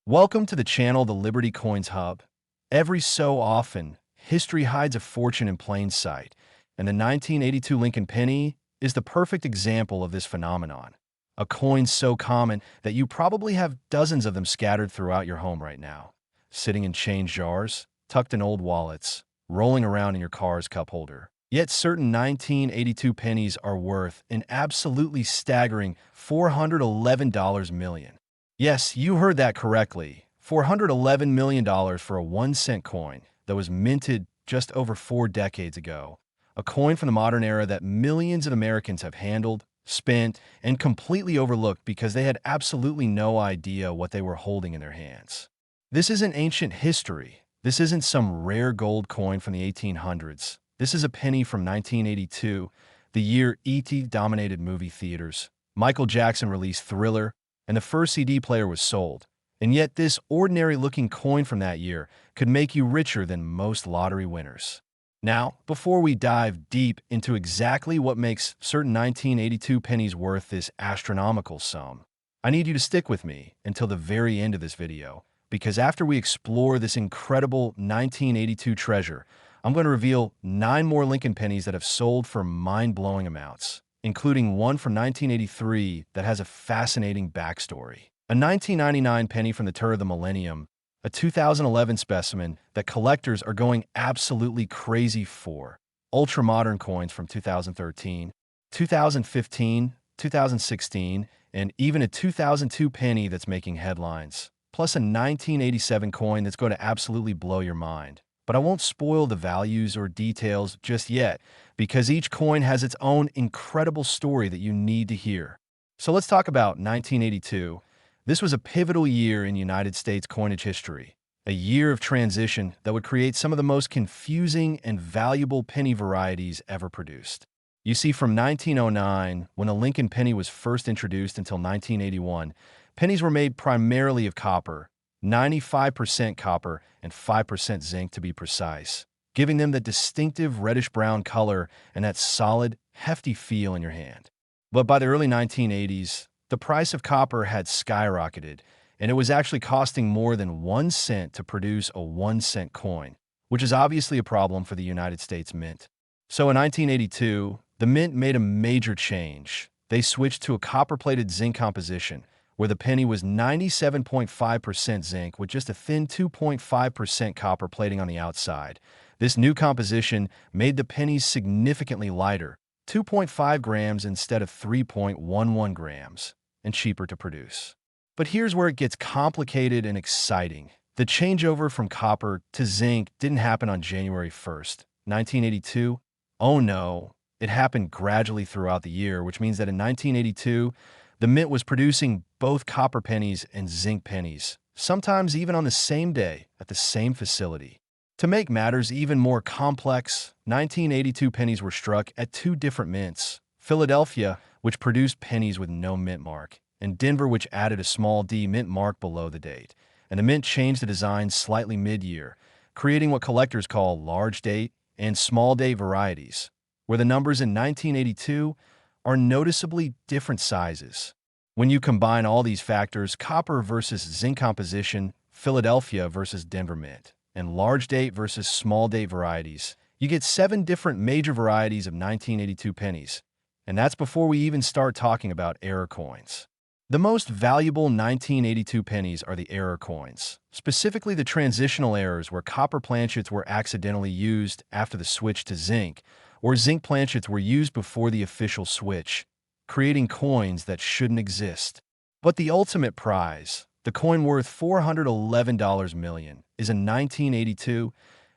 Welcome to the channel, the Liberty Coins Hub. Every so often, history hides a fortune in plain sight, and the 1982 Lincoln penny is the perfect example of this phenomenon. A coin so common that you probably have dozens of them scattered throughout your home right now, sitting in change jars, tucked in old wallets, rolling around in your car's cup holder. Yet certain 1982 pennies are worth an absolutely staggering $411 million. Yes, you heard that correctly. $411 million for a 1-cent coin that was minted just over 4 decades ago. A coin from the modern era that millions of Americans have handled, spent, and completely overlooked because they had absolutely no idea what they were holding in their hands. This isn't ancient history. This isn't some rare gold coin from the 1800s. This is a penny from 1982, the year E.T. dominated movie theaters. Michael Jackson released Thriller, and the first CD player was sold. And yet this ordinary-looking coin from that year could make you richer than most lottery winners. Now, before we dive deep into exactly what makes certain 1982 pennies worth this astronomical sum, I need you to stick with me until the very end of this video, because after we explore this incredible 1982 treasure, I'm going to reveal 9 more Lincoln pennies that have sold for mind-blowing amounts, including one from 1983 that has a fascinating backstory. A 1999 penny from the turn of the millennium, a 2011 specimen that collectors are going absolutely crazy for, ultra-modern coins from 2013, 2015, 2016, and even a 2002 penny that's making headlines, plus a 1987 coin that's going to absolutely blow your mind. But I won't spoil the values or details just yet, because each coin has its own incredible story that you need to hear. So let's talk about 1982. This was a pivotal year in United States coinage history, a year of transition that would create some of the most confusing and valuable penny varieties ever produced. You see, from 1909, when a Lincoln penny was first introduced, until 1981, pennies were made primarily of copper, 95% copper and 5% zinc to be precise, giving them the distinctive reddish-brown color and that solid, hefty feel in your hand. But by the early 1980s, the price of copper had skyrocketed, and it was actually costing more than 1 cent to produce a 1-cent coin, which is obviously a problem for the United States Mint. So in 1982, the Mint made a major change. They switched to a copper-plated zinc composition, where the penny was 97.5% zinc with just a thin 2.5% copper plating on the outside. This new composition made the pennies significantly lighter, 2.5 grams instead of 3.11 grams, and cheaper to produce. But here's where it gets complicated and exciting. The changeover from copper to zinc didn't happen on January 1st, 1982. Oh no, it happened gradually throughout the year, which means that in 1982, the Mint was producing both copper pennies and zinc pennies, sometimes even on the same day at the same facility. To make matters even more complex, 1982 pennies were struck at 2 different mints: Philadelphia, which produced pennies with no mint mark, and Denver, which added a small D mint mark below the date. And the Mint changed the design slightly mid-year, creating what collectors call large date and small date varieties, where the numbers in 1982 are noticeably different sizes. When you combine all these factors, copper versus zinc composition, Philadelphia versus Denver Mint, and large date versus small date varieties, you get 7 different major varieties of 1982 pennies. And that's before we even start talking about error coins. The most valuable 1982 pennies are the error coins, specifically the transitional errors where copper planchets were accidentally used after the switch to zinc, or zinc planchets were used before the official switch, creating coins that shouldn't exist. But the ultimate prize, the coin worth $411 million, is a 1982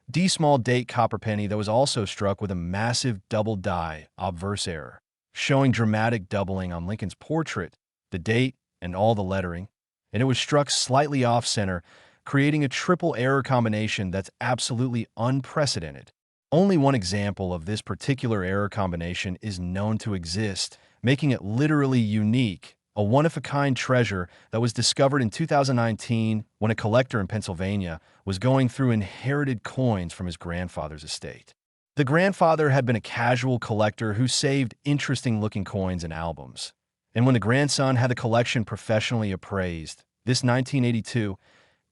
D small date copper penny that was also struck with a massive double die obverse error, showing dramatic doubling on Lincoln's portrait, the date, and all the lettering. And it was struck slightly off-center, creating a triple error combination that's absolutely unprecedented. Only one example of this particular error combination is known to exist, making it literally unique, a one-of-a-kind treasure that was discovered in 2019 when a collector in Pennsylvania was going through inherited coins from his grandfather's estate. The grandfather had been a casual collector who saved interesting-looking coins and albums. And when the grandson had the collection professionally appraised, This 1982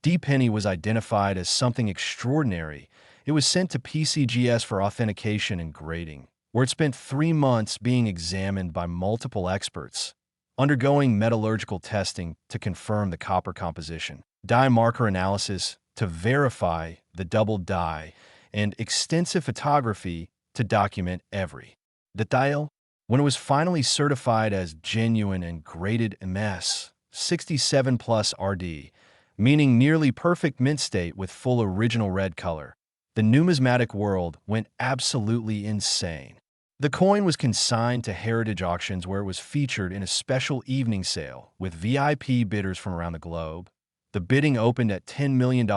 D penny was identified as something extraordinary. It was sent to PCGS for authentication and grading, where it spent 3 months being examined by multiple experts, undergoing metallurgical testing to confirm the copper composition, dye marker analysis to verify the double dye, and extensive photography to document every detail. When it was finally certified as genuine and graded MS 67 plus RD, meaning nearly perfect mint state with full original red color, the numismatic world went absolutely insane. The coin was consigned to heritage auctions where it was featured in a special evening sale with VIP bidders from around the globe. The bidding opened at $10 million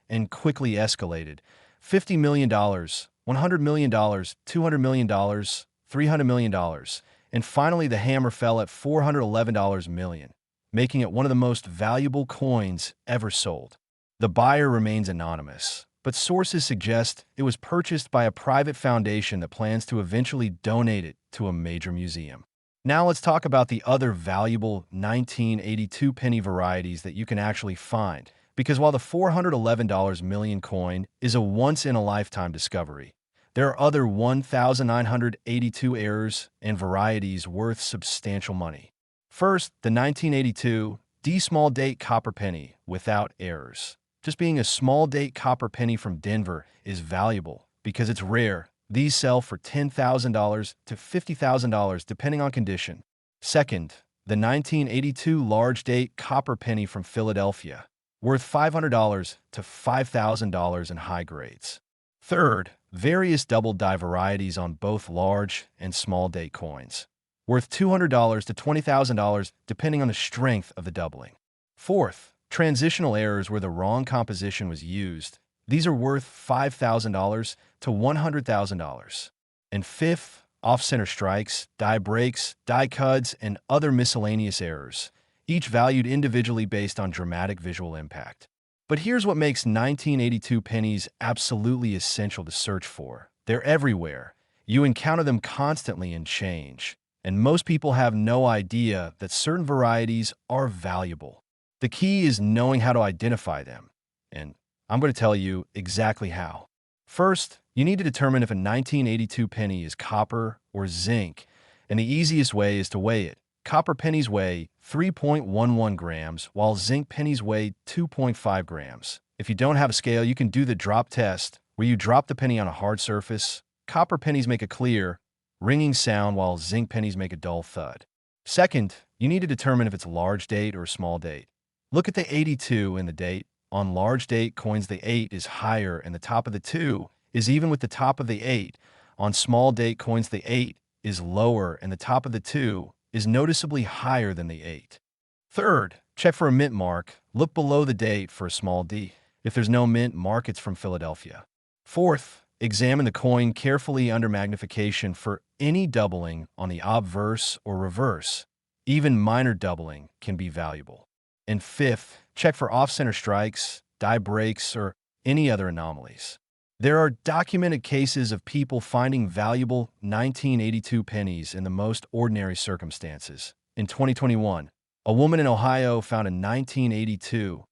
and quickly escalated. $50 million, $100 million, $200 million, $300 million, and finally the hammer fell at $411 million, making it one of the most valuable coins ever sold. The buyer remains anonymous, but sources suggest it was purchased by a private foundation that plans to eventually donate it to a major museum. Now let's talk about the other valuable 1982 penny varieties that you can actually find, because while the $411 million coin is a once-in-a-lifetime discovery, there are other 1,982 errors and varieties worth substantial money. First, the 1982 D small date copper penny without errors. Just being a small date copper penny from Denver is valuable because it's rare. These sell for $10,000 to $50,000 depending on condition. Second, the 1982 large date copper penny from Philadelphia, worth $500 to $5,000 in high grades. Third, various double die varieties on both large and small date coins, worth $200 to $20,000 depending on the strength of the doubling. Fourth, transitional errors where the wrong composition was used. These are worth $5,000 to $100,000. And fifth, off-center strikes, die breaks, die cuts, and other miscellaneous errors, each valued individually based on dramatic visual impact. But here's what makes 1982 pennies absolutely essential to search for. They're everywhere. You encounter them constantly and change. And most people have no idea that certain varieties are valuable. The key is knowing how to identify them. And I'm going to tell you exactly how. First, you need to determine if a 1982 penny is copper or zinc, and the easiest way is to weigh it. Copper pennies weigh 3.11 grams, while zinc pennies weigh 2.5 grams. If you don't have a scale, you can do the drop test, where you drop the penny on a hard surface. Copper pennies make a clear, ringing sound, while zinc pennies make a dull thud. Second, you need to determine if it's large date or small date. Look at the 82 in the date. On large date coins, the 8 is higher and the top of the 2 is even with the top of the 8. On small date coins, the 8 is lower and the top of the 2 is noticeably higher than the 8. Third, check for a mint mark. Look below the date for a small d. If there's no mint mark, it's from Philadelphia. Fourth, examine the coin carefully under magnification for any doubling on the obverse or reverse. Even minor doubling can be valuable. And fifth, check for off-center strikes, die breaks, or any other anomalies. There are documented cases of people finding valuable 1982 pennies in the most ordinary circumstances. In 2021, a woman in Ohio found a 1982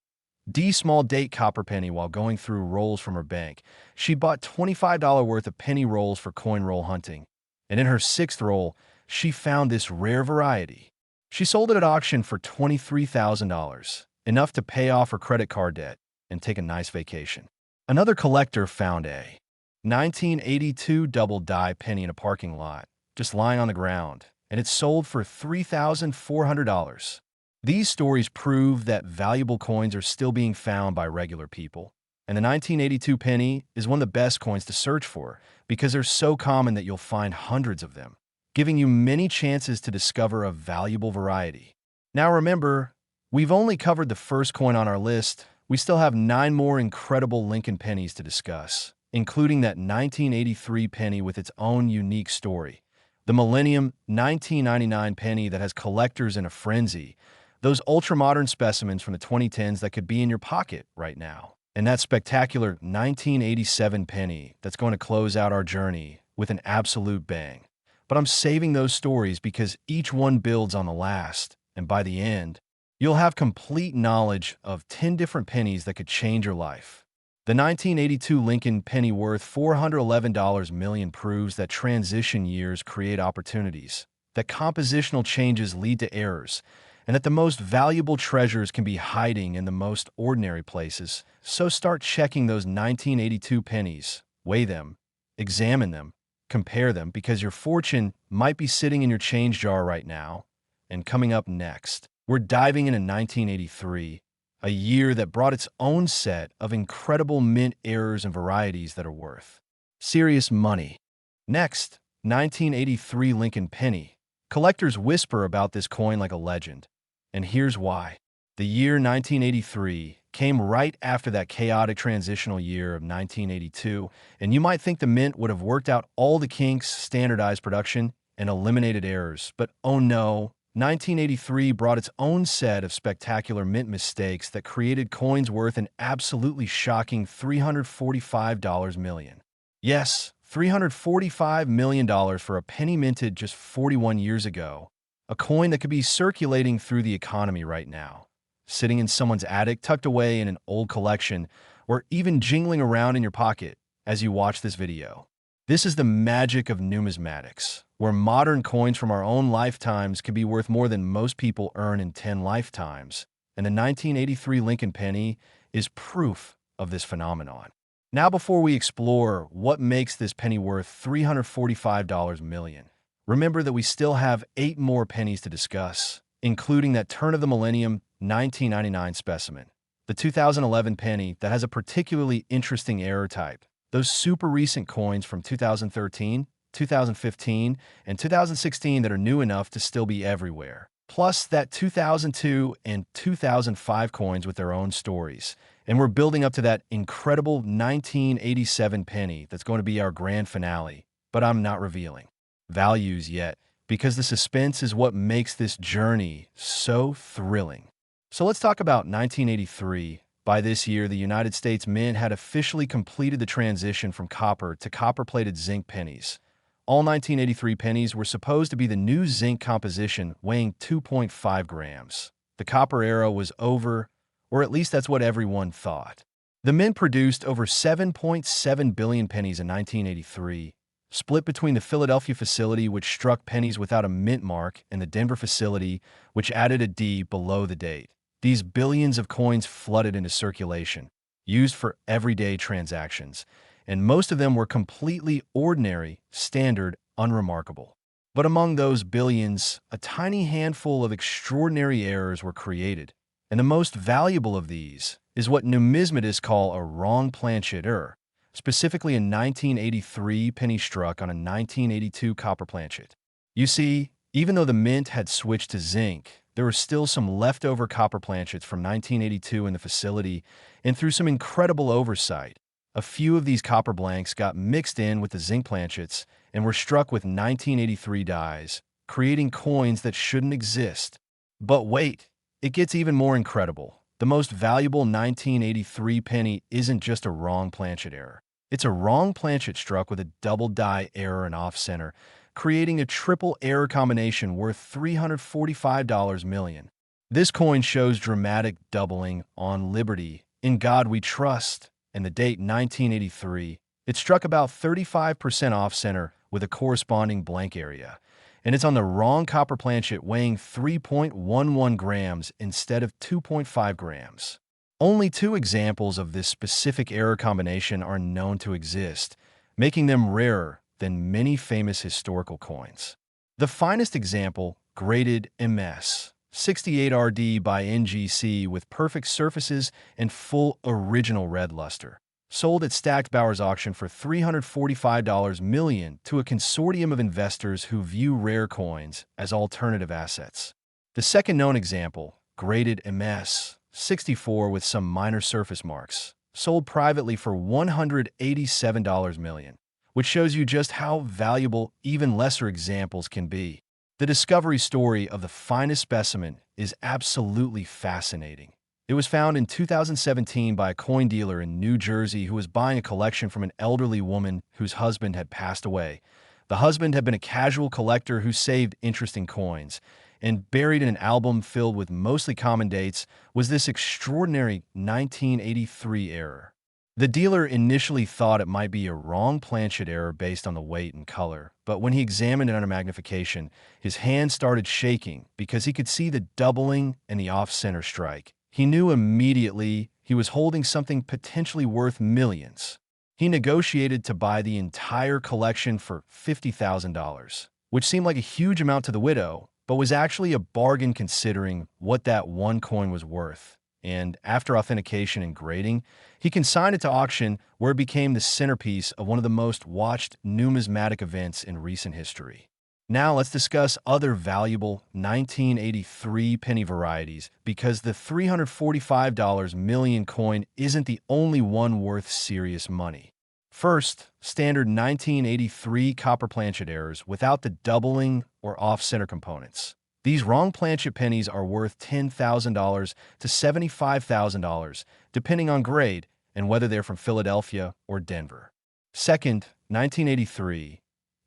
D small date copper penny while going through rolls from her bank. She bought $25 worth of penny rolls for coin roll hunting, and in her 6th roll, she found this rare variety. She sold it at auction for $23,000, enough to pay off her credit card debt and take a nice vacation. Another collector found a 1982 double die penny in a parking lot, just lying on the ground, and it sold for $3,400. These stories prove that valuable coins are still being found by regular people, and the 1982 penny is one of the best coins to search for because they're so common that you'll find hundreds of them, giving you many chances to discover a valuable variety. Now remember, we've only covered the first coin on our list. We still have 9 more incredible Lincoln pennies to discuss, including that 1983 penny with its own unique story, the Millennium 1999 penny that has collectors in a frenzy, those ultra-modern specimens from the 2010s that could be in your pocket right now, and that spectacular 1987 penny that's going to close out our journey with an absolute bang. But I'm saving those stories because each one builds on the last, and by the end, You'll have complete knowledge of 10 different pennies that could change your life. The 1982 Lincoln penny worth $411 million proves that transition years create opportunities, that compositional changes lead to errors, and that the most valuable treasures can be hiding in the most ordinary places. So start checking those 1982 pennies, weigh them, examine them, compare them, because your fortune might be sitting in your change jar right now. And coming up next, we're diving into 1983, a year that brought its own set of incredible mint errors and varieties that are worth serious money. Next, 1983 Lincoln penny. Collectors whisper about this coin like a legend. And here's why. The year 1983 came right after that chaotic transitional year of 1982, and you might think the mint would have worked out all the kinks, standardized production, and eliminated errors. But oh no, 1983 brought its own set of spectacular mint mistakes that created coins worth an absolutely shocking $345 million. Yes, $345 million for a penny minted just 41 years ago, a coin that could be circulating through the economy right now, sitting in someone's attic, tucked away in an old collection, or even jingling around in your pocket as you watch this video. This is the magic of numismatics, where modern coins from our own lifetimes can be worth more than most people earn in 10 lifetimes, and the 1983 Lincoln penny is proof of this phenomenon. Now, before we explore what makes this penny worth $345 million, remember that we still have 8 more pennies to discuss, including that turn of the millennium 1999 specimen, the 2011 penny that has a particularly interesting error type, those super recent coins from 2013, 2015, and 2016 that are new enough to still be everywhere, plus that 2002 and 2005 coins with their own stories. And we're building up to that incredible 1987 penny that's going to be our grand finale, but I'm not revealing values yet, because the suspense is what makes this journey so thrilling. So let's talk about 1983. By this year, the United States Mint had officially completed the transition from copper to copper-plated zinc pennies. All 1983 pennies were supposed to be the new zinc composition, weighing 2.5 grams. The copper era was over, or at least that's what everyone thought. The Mint produced over 7.7 billion pennies in 1983, split between the Philadelphia facility, which struck pennies without a mint mark, and the Denver facility, which added a D below the date. These billions of coins flooded into circulation, used for everyday transactions, and most of them were completely ordinary, standard, unremarkable. But among those billions, a tiny handful of extraordinary errors were created, and the most valuable of these is what numismatists call a wrong planchet error, specifically a 1983 penny struck on a 1982 copper planchet. You see, even though the mint had switched to zinc, there were still some leftover copper planchets from 1982 in the facility, and through some incredible oversight, a few of these copper blanks got mixed in with the zinc planchets and were struck with 1983 dies, creating coins that shouldn't exist. But wait, it gets even more incredible. The most valuable 1983 penny isn't just a wrong planchet error. It's a wrong planchet struck with a double die error and off-center, creating a triple error combination worth $345 million. This coin shows dramatic doubling on Liberty, In God We Trust, and the date 1983. It struck about 35% off-center with a corresponding blank area, and it's on the wrong copper planchet weighing 3.11 grams instead of 2.5 grams. Only 2 examples of this specific error combination are known to exist, making them rarer than many famous historical coins. The finest example, graded MS 68RD by NGC with perfect surfaces and full original red luster, sold at Stacked Bowers auction for $345 million to a consortium of investors who view rare coins as alternative assets. The second known example, graded MS 64 with some minor surface marks, sold privately for $187 million, which shows you just how valuable even lesser examples can be. The discovery story of the finest specimen is absolutely fascinating. It was found in 2017 by a coin dealer in New Jersey who was buying a collection from an elderly woman whose husband had passed away. The husband had been a casual collector who saved interesting coins, and buried in an album filled with mostly common dates was this extraordinary 1983 error. The dealer initially thought it might be a wrong planchet error based on the weight and color, but when he examined it under magnification, his hand started shaking because he could see the doubling and the off-center strike. He knew immediately he was holding something potentially worth millions. He negotiated to buy the entire collection for $50,000, which seemed like a huge amount to the widow, but was actually a bargain considering what that one coin was worth. And after authentication and grading, he consigned it to auction, where it became the centerpiece of one of the most watched numismatic events in recent history. Now let's discuss other valuable 1983 penny varieties, because the $345 million coin isn't the only one worth serious money. First, standard 1983 copper planchet errors without the doubling or off-center components. These wrong planchet pennies are worth $10,000 to $75,000, depending on grade and whether they're from Philadelphia or Denver. Second, 1983,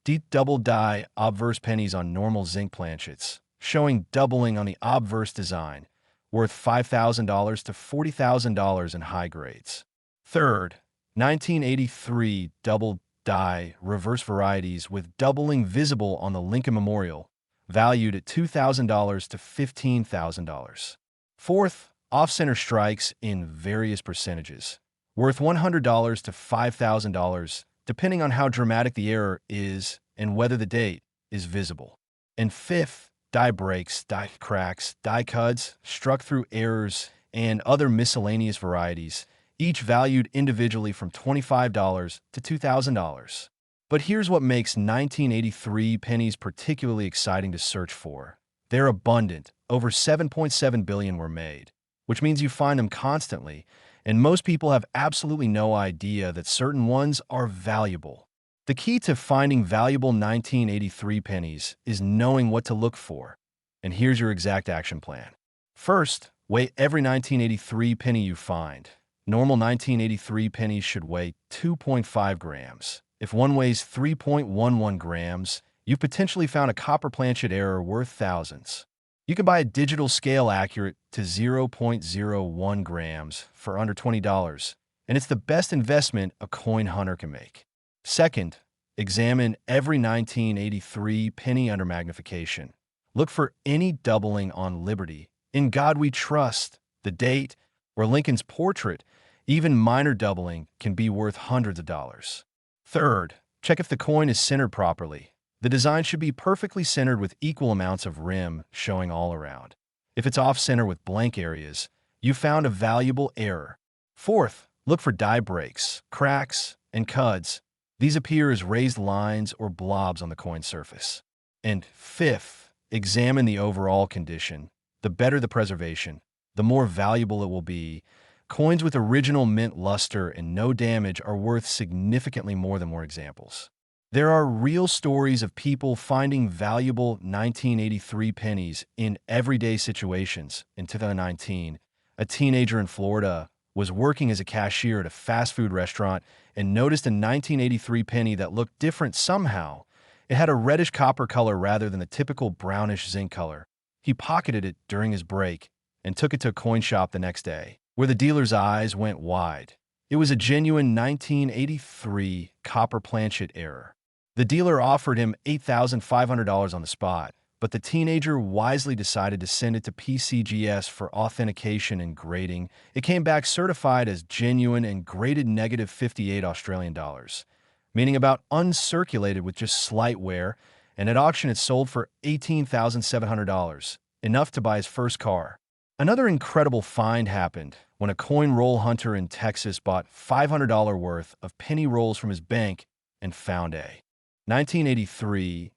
deep double die obverse pennies on normal zinc planchets, showing doubling on the obverse design, worth $5,000 to $40,000 in high grades. Third, 1983 double die reverse varieties with doubling visible on the Lincoln Memorial, valued at $2,000 to $15,000. Fourth, off-center strikes in various percentages, worth $100 to $5,000, depending on how dramatic the error is and whether the date is visible. And fifth, die breaks, die cracks, die cuts, struck through errors, and other miscellaneous varieties, each valued individually from $25 to $2,000. But here's what makes 1983 pennies particularly exciting to search for. They're abundant. Over 7.7 billion were made, which means you find them constantly, and most people have absolutely no idea that certain ones are valuable. The key to finding valuable 1983 pennies is knowing what to look for. And here's your exact action plan. First, weigh every 1983 penny you find. Normal 1983 pennies should weigh 2.5 grams. If one weighs 3.11 grams, you've potentially found a copper planchet error worth thousands. You can buy a digital scale accurate to 0.01 grams for under $20, and it's the best investment a coin hunter can make. Second, examine every 1983 penny under magnification. Look for any doubling on Liberty, In God We Trust, the date, or Lincoln's portrait. Even minor doubling can be worth hundreds of dollars. Third, check if the coin is centered properly. The design should be perfectly centered with equal amounts of rim showing all around. If it's off-center with blank areas, you found a valuable error. Fourth, look for die breaks, cracks, and cuds. These appear as raised lines or blobs on the coin surface. And fifth, examine the overall condition. The better the preservation, the more valuable it will be. Coins with original mint luster and no damage are worth significantly more than more examples. There are real stories of people finding valuable 1983 pennies in everyday situations. In 2019, a teenager in Florida was working as a cashier at a fast food restaurant and noticed a 1983 penny that looked different somehow. It had a reddish copper color rather than the typical brownish zinc color. He pocketed it during his break and took it to a coin shop the next day, where the dealer's eyes went wide. It was a genuine 1983 copper planchet error. The dealer offered him $8,500 on the spot, but the teenager wisely decided to send it to PCGS for authentication and grading. It came back certified as genuine and graded negative 58 Australian dollars, meaning about uncirculated with just slight wear, and at auction it sold for $18,700, enough to buy his first car. Another incredible find happened when a coin roll hunter in Texas bought $500 worth of penny rolls from his bank and found a 1983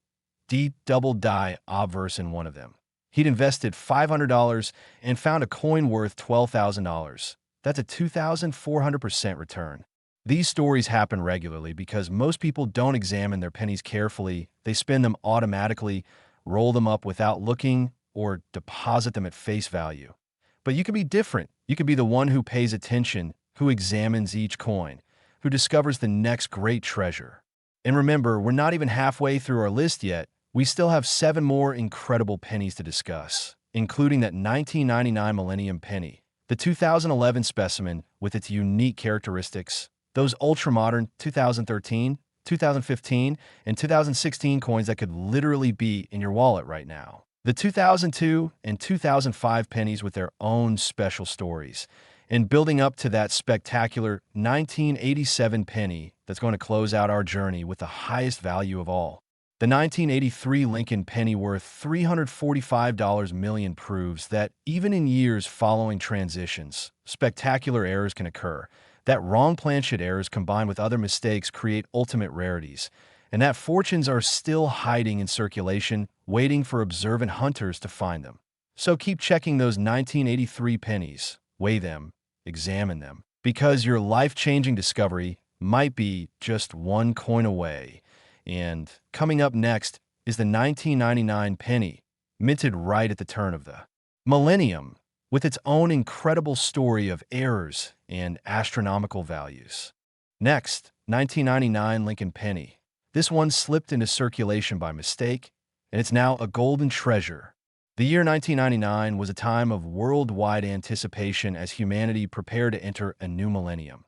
deep double die obverse in one of them. He'd invested $500 and found a coin worth $12,000. That's a 2,400% return. These stories happen regularly because most people don't examine their pennies carefully. They spend them automatically, roll them up without looking, or deposit them at face value. But you can be different. You can be the one who pays attention, who examines each coin, who discovers the next great treasure. And remember, we're not even halfway through our list yet. We still have 7 more incredible pennies to discuss, including that 1999 Millennium penny, the 2011 specimen with its unique characteristics, those ultra-modern 2013, 2015, and 2016 coins that could literally be in your wallet right now. The 2002 and 2005 pennies with their own special stories, and building up to that spectacular 1987 penny that's going to close out our journey with the highest value of all. The 1983 Lincoln penny worth $345 million proves that even in years following transitions, spectacular errors can occur, that wrong planchet errors combined with other mistakes create ultimate rarities, and that fortunes are still hiding in circulation, waiting for observant hunters to find them. So keep checking those 1983 pennies, weigh them, examine them, because your life-changing discovery might be just one coin away. And coming up next is the 1999 penny, minted right at the turn of the millennium, with its own incredible story of errors and astronomical values. Next, 1999 Lincoln penny. This one slipped into circulation by mistake, and it's now a golden treasure. The year 1999 was a time of worldwide anticipation as humanity prepared to enter a new millennium.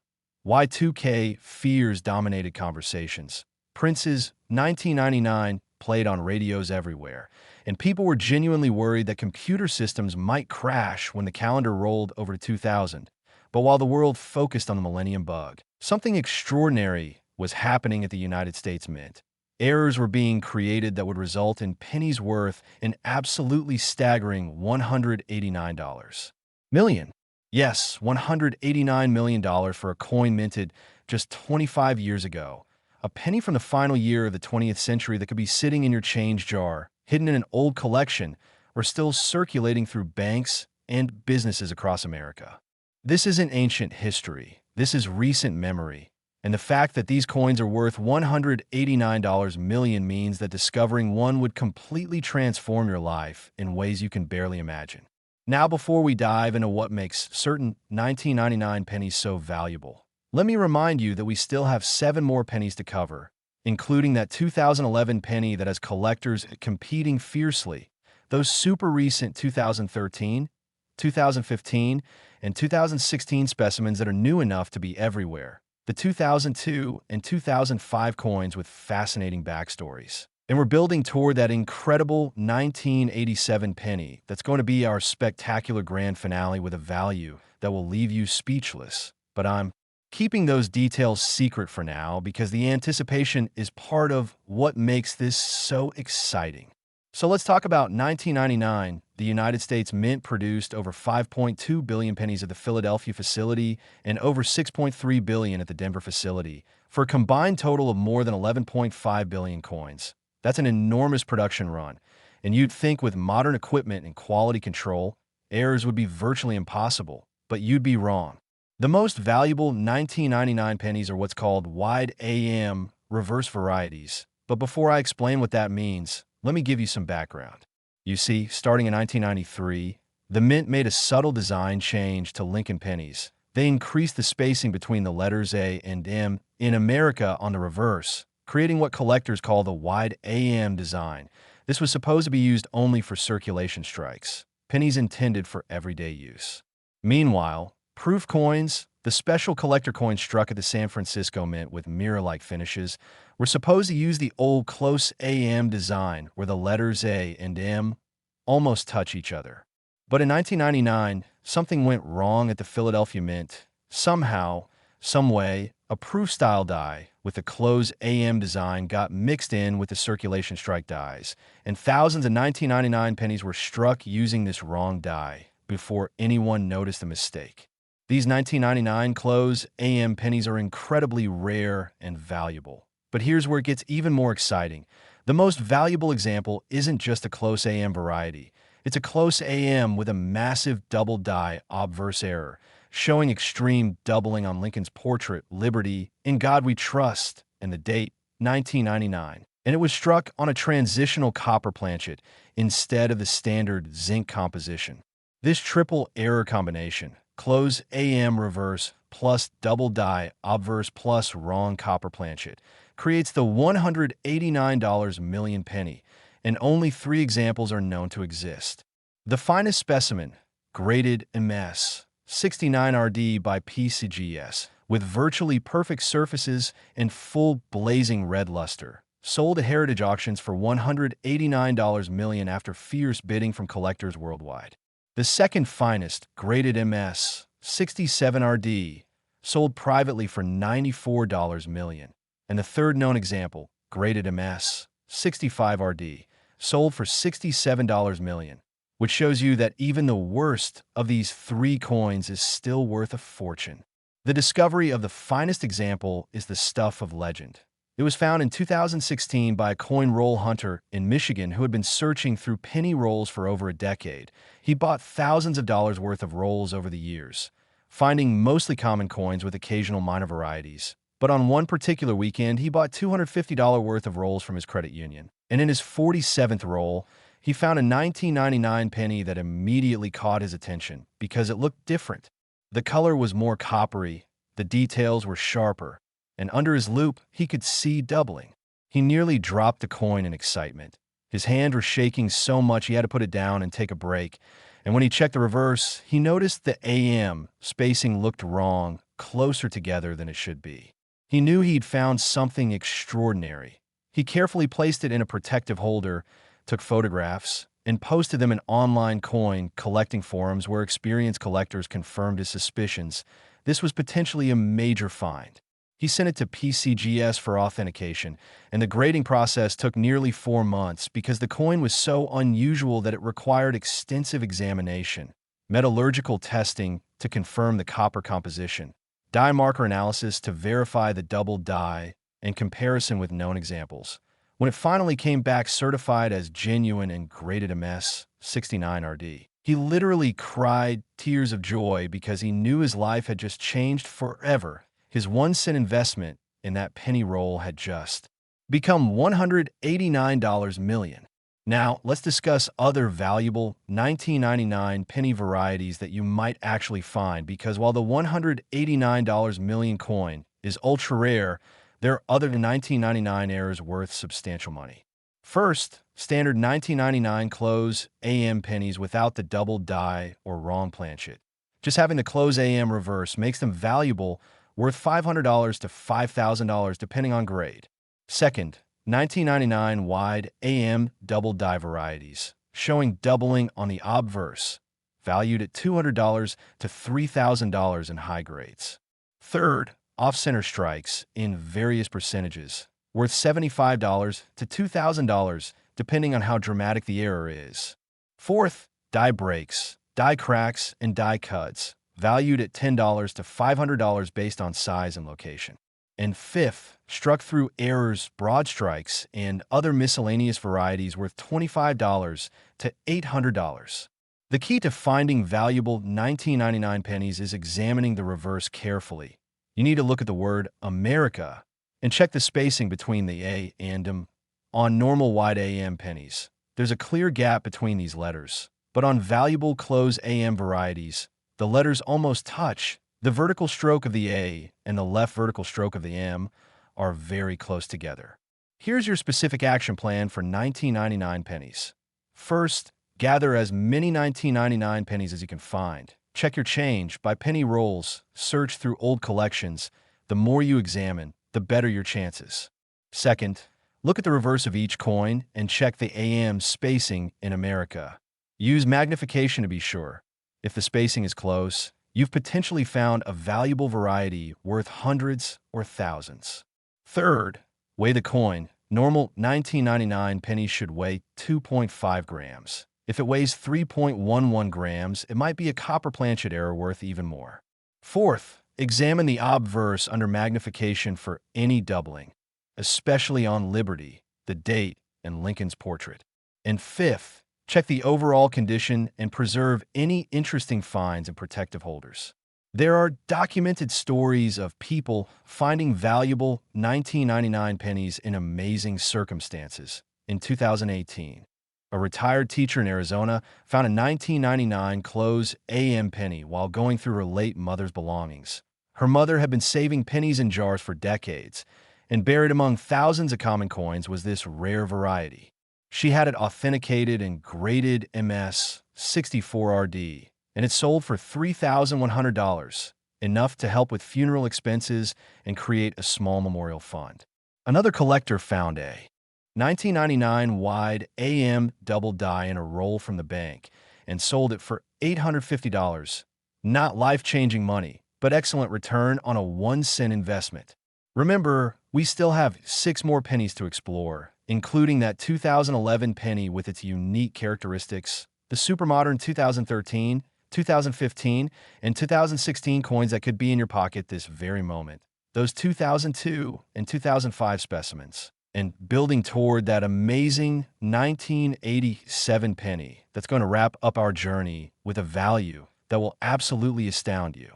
Y2K fears dominated conversations. Prince's 1999 played on radios everywhere, and people were genuinely worried that computer systems might crash when the calendar rolled over to 2000. But while the world focused on the millennium bug, something extraordinary was happening at the United States Mint. Errors were being created that would result in pennies worth an absolutely staggering $189 million. Yes, $189 million for a coin minted just 25 years ago. A penny from the final year of the 20th century that could be sitting in your change jar, hidden in an old collection, or still circulating through banks and businesses across America. This isn't ancient history. This is recent memory. And the fact that these coins are worth $189 million means that discovering one would completely transform your life in ways you can barely imagine. Now, before we dive into what makes certain 1999 pennies so valuable, let me remind you that we still have 7 more pennies to cover, including that 2011 penny that has collectors competing fiercely, those super recent 2013, 2015, and 2016 specimens that are new enough to be everywhere, the 2002 and 2005 coins with fascinating backstories. And we're building toward that incredible 1987 penny that's going to be our spectacular grand finale with a value that will leave you speechless. But I'm keeping those details secret for now because the anticipation is part of what makes this so exciting. So let's talk about 1999. The United States Mint produced over 5.2 billion pennies at the Philadelphia facility and over 6.3 billion at the Denver facility, for a combined total of more than 11.5 billion coins. That's an enormous production run, and you'd think with modern equipment and quality control, errors would be virtually impossible, but you'd be wrong. The most valuable 1999 pennies are what's called wide AM reverse varieties. But before I explain what that means, let me give you some background. You see, starting in 1993, the Mint made a subtle design change to Lincoln pennies. They increased the spacing between the letters A and M in America on the reverse, creating what collectors call the wide AM design. This was supposed to be used only for circulation strikes, pennies intended for everyday use. Meanwhile, proof coins, the special collector coins struck at the San Francisco Mint with mirror-like finishes, were supposed to use the old close AM design where the letters A and M almost touch each other. But in 1999, something went wrong at the Philadelphia Mint. Somehow, someway, a proof-style die with the close AM design got mixed in with the circulation strike dies, and thousands of 1999 pennies were struck using this wrong die before anyone noticed the mistake. These 1999 close AM pennies are incredibly rare and valuable. But here's where it gets even more exciting. The most valuable example isn't just a close AM variety. It's a close AM with a massive double die obverse error, showing extreme doubling on Lincoln's portrait, Liberty, In God We Trust, and the date, 1999. And it was struck on a transitional copper planchet instead of the standard zinc composition. This triple error combination, close AM reverse plus double die obverse plus wrong copper planchet, creates the $189 million penny, and only 3 examples are known to exist. The finest specimen, graded MS 69RD by PCGS, with virtually perfect surfaces and full blazing red luster, sold at heritage auctions for $189 million after fierce bidding from collectors worldwide. The second finest, graded MS 67RD, sold privately for $94 million. And the third known example, graded MS 65RD, sold for $67 million, which shows you that even the worst of these 3 coins is still worth a fortune. The discovery of the finest example is the stuff of legend. It was found in 2016 by a coin roll hunter in Michigan who had been searching through penny rolls for over a decade. He bought thousands of dollars worth of rolls over the years, finding mostly common coins with occasional minor varieties. But on one particular weekend, he bought $250 worth of rolls from his credit union. And in his 47th roll, he found a 1999 penny that immediately caught his attention because it looked different. The color was more coppery, the details were sharper, and under his loupe, he could see doubling. He nearly dropped the coin in excitement. His hand was shaking so much he had to put it down and take a break. And when he checked the reverse, he noticed the AM spacing looked wrong, closer together than it should be. He knew he'd found something extraordinary. He carefully placed it in a protective holder, took photographs, and posted them in online coin collecting forums where experienced collectors confirmed his suspicions. This was potentially a major find. He sent it to PCGS for authentication, and the grading process took nearly 4 months because the coin was so unusual that it required extensive examination, metallurgical testing to confirm the copper composition, dye marker analysis to verify the double dye, and comparison with known examples. When it finally came back certified as genuine and graded MS 69RD, he literally cried tears of joy because he knew his life had just changed forever. His 1-cent investment in that penny roll had just become $189 million. Now, let's discuss other valuable 1999 penny varieties that you might actually find, because while the $189 million coin is ultra rare, there are other 1999 errors worth substantial money. First, standard 1999 close AM pennies without the double die or wrong planchet. Just having the close AM reverse makes them valuable, worth $500 to $5,000 depending on grade. Second, 1999 wide AM double die varieties, showing doubling on the obverse, valued at $200 to $3,000 in high grades. Third, off-center strikes in various percentages, worth $75 to $2,000 depending on how dramatic the error is. Fourth, die breaks, die cracks, and die cuts, valued at $10 to $500 based on size and location. And fifth, struck-through errors, broad strikes, and other miscellaneous varieties worth $25 to $800. The key to finding valuable 1999 pennies is examining the reverse carefully. You need to look at the word America and check the spacing between the A and M. On normal wide AM pennies, there's a clear gap between these letters, but on valuable close AM varieties, the letters almost touch. The vertical stroke of the A and the left vertical stroke of the M are very close together. Here's your specific action plan for 1999 pennies. First, gather as many 1999 pennies as you can find. Check your change by penny rolls, search through old collections. The more you examine, the better your chances. Second, look at the reverse of each coin and check the AM spacing in America. Use magnification to be sure. If the spacing is close, you've potentially found a valuable variety worth hundreds or thousands. Third, weigh the coin. Normal 1999 pennies should weigh 2.5 grams. If it weighs 3.11 grams, it might be a copper planchet error worth even more. Fourth, examine the obverse under magnification for any doubling, especially on Liberty, the date, and Lincoln's portrait. And fifth, check the overall condition and preserve any interesting finds in protective holders. There are documented stories of people finding valuable 1999 pennies in amazing circumstances. In 2018, a retired teacher in Arizona found a 1999 close AM penny while going through her late mother's belongings. Her mother had been saving pennies in jars for decades, and buried among thousands of common coins was this rare variety. She had it authenticated and graded MS 64RD, and it sold for $3,100, enough to help with funeral expenses and create a small memorial fund. Another collector found a 1999 wide AM double die in a roll from the bank and sold it for $850. Not life-changing money, but excellent return on a 1-cent investment. Remember, we still have 6 more pennies to explore, including that 2011 penny with its unique characteristics, the supermodern 2013, 2015, and 2016 coins that could be in your pocket this very moment, those 2002 and 2005 specimens, and building toward that amazing 1987 penny that's going to wrap up our journey with a value that will absolutely astound you.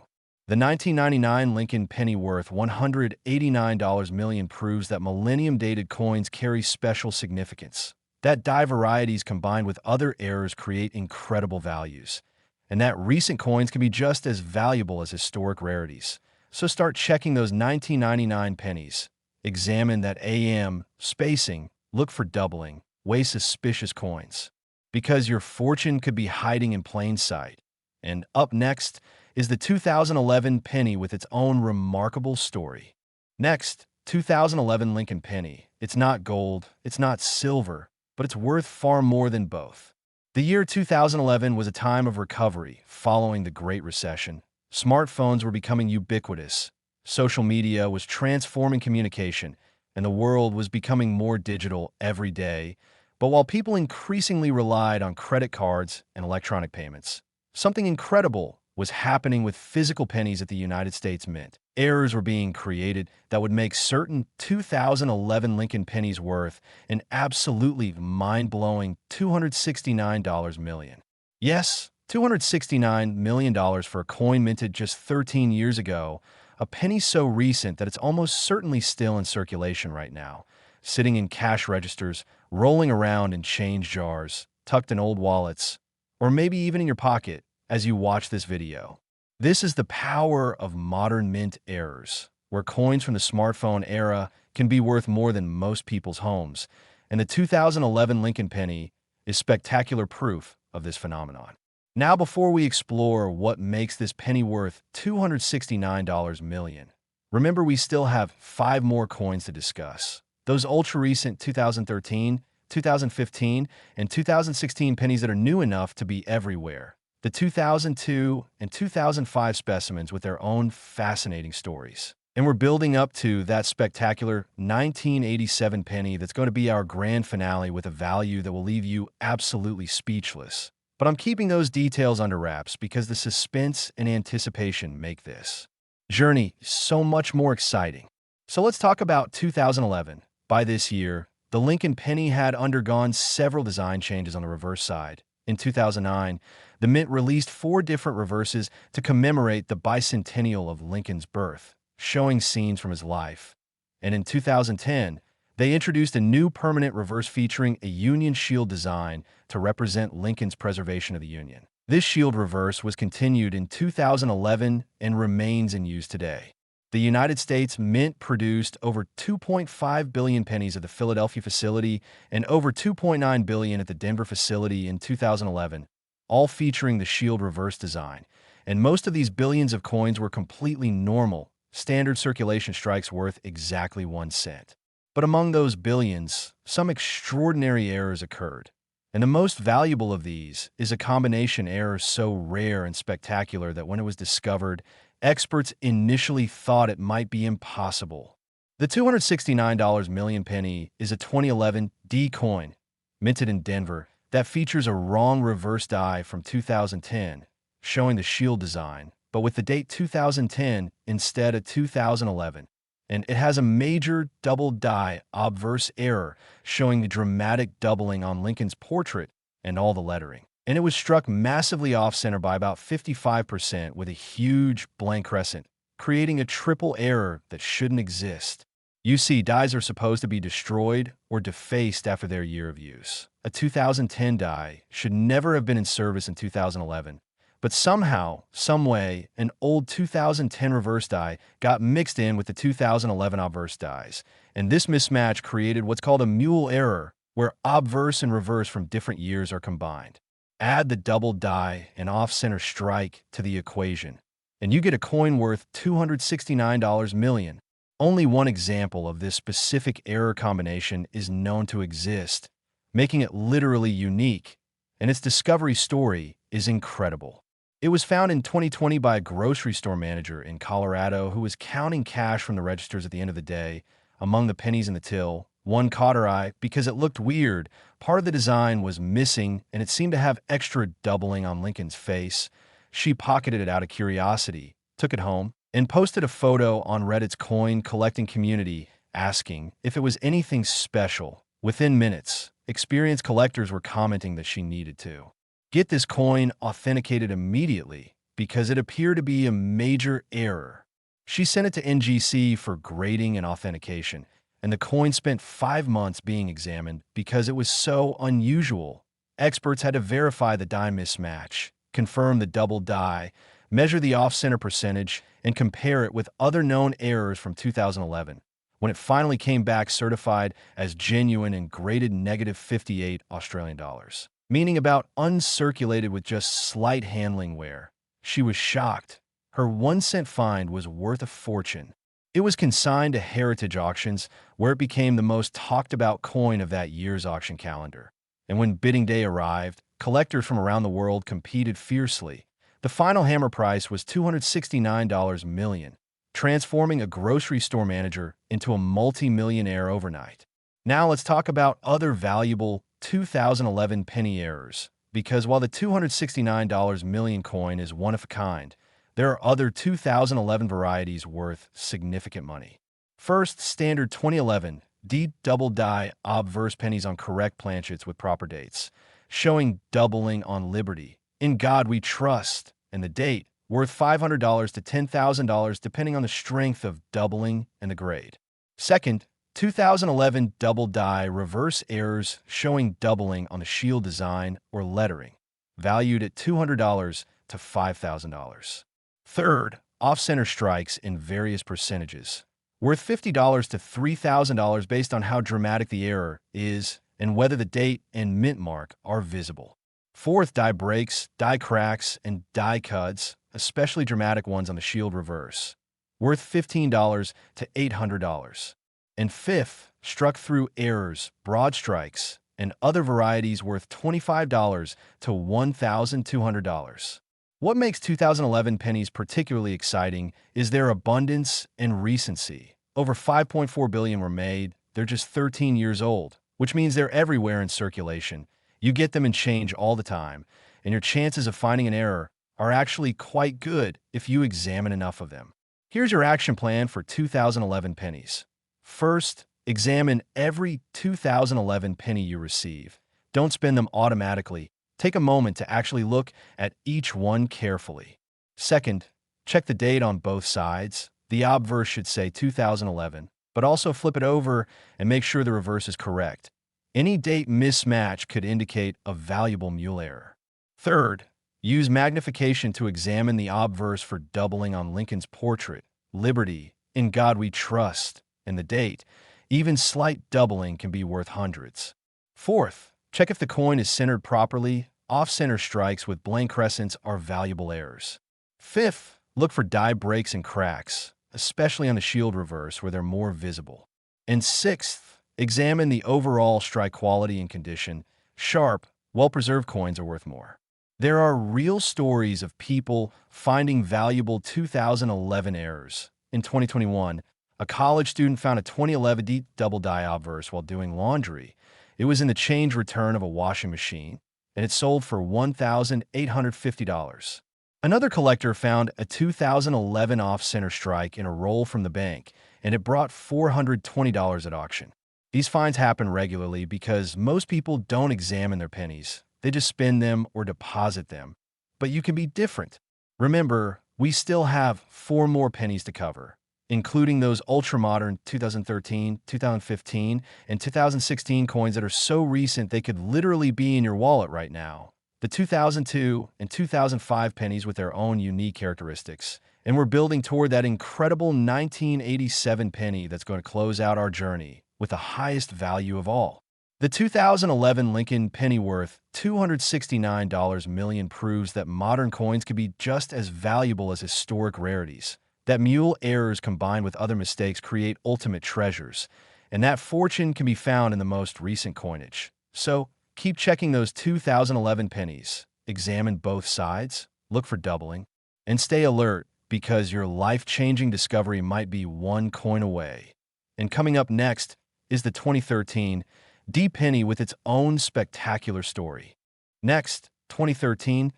The 1999 Lincoln penny worth $189 million proves that millennium-dated coins carry special significance, that die varieties combined with other errors create incredible values, and that recent coins can be just as valuable as historic rarities. So start checking those 1999 pennies. Examine that AM spacing, look for doubling, weigh suspicious coins, because your fortune could be hiding in plain sight. And up next is the 2011 penny with its own remarkable story. Next, 2011 Lincoln penny. It's not gold, it's not silver, but it's worth far more than both. The year 2011 was a time of recovery following the Great Recession. Smartphones were becoming ubiquitous. Social media was transforming communication, and the world was becoming more digital every day. But while people increasingly relied on credit cards and electronic payments, something incredible was happening with physical pennies at the United States Mint. Errors were being created that would make certain 2011 Lincoln pennies worth an absolutely mind-blowing $269 million. Yes, $269 million for a coin minted just 13 years ago, a penny so recent that it's almost certainly still in circulation right now, sitting in cash registers, rolling around in change jars, tucked in old wallets, or maybe even in your pocket as you watch this video. This is the power of modern mint errors, where coins from the smartphone era can be worth more than most people's homes, and the 2011 Lincoln penny is spectacular proof of this phenomenon. Now, before we explore what makes this penny worth $269 million, remember we still have 5 more coins to discuss. Those ultra-recent 2013, 2015, and 2016 pennies that are new enough to be everywhere. The 2002 and 2005 specimens with their own fascinating stories. And we're building up to that spectacular 1987 penny that's going to be our grand finale with a value that will leave you absolutely speechless. But I'm keeping those details under wraps because the suspense and anticipation make this journey so much more exciting. So let's talk about 2011. By this year, the Lincoln penny had undergone several design changes on the reverse side. In 2009, the Mint released 4 different reverses to commemorate the bicentennial of Lincoln's birth, showing scenes from his life. And in 2010, they introduced a new permanent reverse featuring a Union shield design to represent Lincoln's preservation of the Union. This shield reverse was continued in 2011 and remains in use today. The United States Mint produced over 2.5 billion pennies at the Philadelphia facility and over 2.9 billion at the Denver facility in 2011, all featuring the shield reverse design. And most of these billions of coins were completely normal, standard circulation strikes worth exactly 1 cent. But among those billions, some extraordinary errors occurred. And the most valuable of these is a combination error so rare and spectacular that when it was discovered, experts initially thought it might be impossible. The $269 million penny is a 2011 D coin, minted in Denver, that features a wrong reverse die from 2010, showing the shield design, but with the date 2010 instead of 2011. And it has a major double die obverse error, showing the dramatic doubling on Lincoln's portrait and all the lettering. And it was struck massively off-center by about 55% with a huge blank crescent, creating a triple error that shouldn't exist. You see, dies are supposed to be destroyed or defaced after their year of use. A 2010 die should never have been in service in 2011, but somehow, someway, an old 2010 reverse die got mixed in with the 2011 obverse dies, and this mismatch created what's called a mule error, where obverse and reverse from different years are combined. Add the double die and off-center strike to the equation, and you get a coin worth $269 million. Only one example of this specific error combination is known to exist, making it literally unique, and its discovery story is incredible. It was found in 2020 by a grocery store manager in Colorado who was counting cash from the registers at the end of the day. Among the pennies in the till, one caught her eye because it looked weird. Part of the design was missing, and it seemed to have extra doubling on Lincoln's face. She pocketed it out of curiosity, took it home, and posted a photo on Reddit's coin collecting community asking if it was anything special. Within minutes, experienced collectors were commenting that she needed to get this coin authenticated immediately because it appeared to be a major error. She sent it to NGC for grading and authentication, and the coin spent 5 months being examined because it was so unusual. Experts had to verify the die mismatch, confirm the double die, measure the off-center percentage, and compare it with other known errors from 2011. When it finally came back certified as genuine and graded -58 Australian dollars, meaning about uncirculated with just slight handling wear. She was shocked. Her 1-cent find was worth a fortune. It was consigned to heritage auctions, where it became the most talked about coin of that year's auction calendar. And when bidding day arrived, collectors from around the world competed fiercely. The final hammer price was $269 million, transforming a grocery store manager into a multi-millionaire overnight. Now let's talk about other valuable 2011 penny errors, because while the $269 million coin is one of a kind, there are other 2011 varieties worth significant money. First, standard 2011 D double die obverse pennies on correct planchets with proper dates, showing doubling on Liberty, In God We Trust, and the date, worth $500 to $10,000 depending on the strength of doubling and the grade. Second, 2011 double die reverse errors showing doubling on the shield design or lettering, valued at $200 to $5,000. Third, off-center strikes in various percentages, worth $50 to $3,000 based on how dramatic the error is and whether the date and mint mark are visible. Fourth, die breaks, die cracks, and die cuts, especially dramatic ones on the shield reverse, worth $15 to $800. And fifth, struck through errors, broad strikes, and other varieties worth $25 to $1,200. What makes 2011 pennies particularly exciting is their abundance and recency. Over 5.4 billion were made. They're just 13 years old, which means they're everywhere in circulation. You get them in change all the time, and your chances of finding an error are actually quite good if you examine enough of them. Here's your action plan for 2011 pennies. First, examine every 2011 penny you receive. Don't spend them automatically. Take a moment to actually look at each one carefully. Second, check the date on both sides. The obverse should say 2011, but also flip it over and make sure the reverse is correct. Any date mismatch could indicate a valuable mule error. Third, use magnification to examine the obverse for doubling on Lincoln's portrait, Liberty, In God We Trust, and the date. Even slight doubling can be worth hundreds. Fourth, check if the coin is centered properly. Off-center strikes with blank crescents are valuable errors. Fifth, look for die breaks and cracks, especially on the shield reverse where they're more visible. And sixth, examine the overall strike quality and condition. Sharp, well-preserved coins are worth more. There are real stories of people finding valuable 2011 errors. In 2021, a college student found a 2011 D double die obverse while doing laundry. It was in the change return of a washing machine, and it sold for $1,850. Another collector found a 2011 off-center strike in a roll from the bank, and it brought $420 at auction. These finds happen regularly because most people don't examine their pennies. They just spend them or deposit them. But you can be different. Remember, we still have 4 more pennies to cover, including those ultra-modern 2013, 2015, and 2016 coins that are so recent they could literally be in your wallet right now. The 2002 and 2005 pennies with their own unique characteristics. And we're building toward that incredible 1987 penny that's going to close out our journey with the highest value of all. The 2011 Lincoln penny worth $269 million proves that modern coins could be just as valuable as historic rarities, that mule errors combined with other mistakes create ultimate treasures, and that fortune can be found in the most recent coinage. So, keep checking those 2011 pennies, examine both sides, look for doubling, and stay alert because your life-changing discovery might be one coin away. And coming up next is the 2013 D penny with its own spectacular story. Next, 2013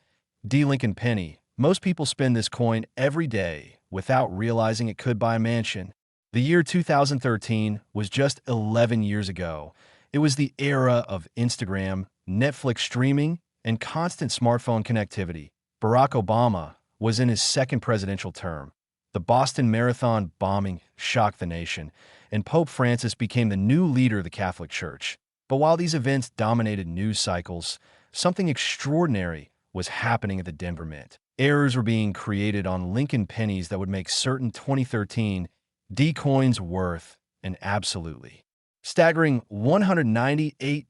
D Lincoln penny. Most people spend this coin every day without realizing it could buy a mansion. The year 2013 was just 11 years ago. It was the era of Instagram, Netflix streaming, and constant smartphone connectivity. Barack Obama was in his second presidential term. The Boston Marathon bombing shocked the nation, and Pope Francis became the new leader of the Catholic Church. But while these events dominated news cycles, something extraordinary was happening at the Denver Mint. Errors were being created on Lincoln pennies that would make certain 2013 D coins worth an absolutely staggering $198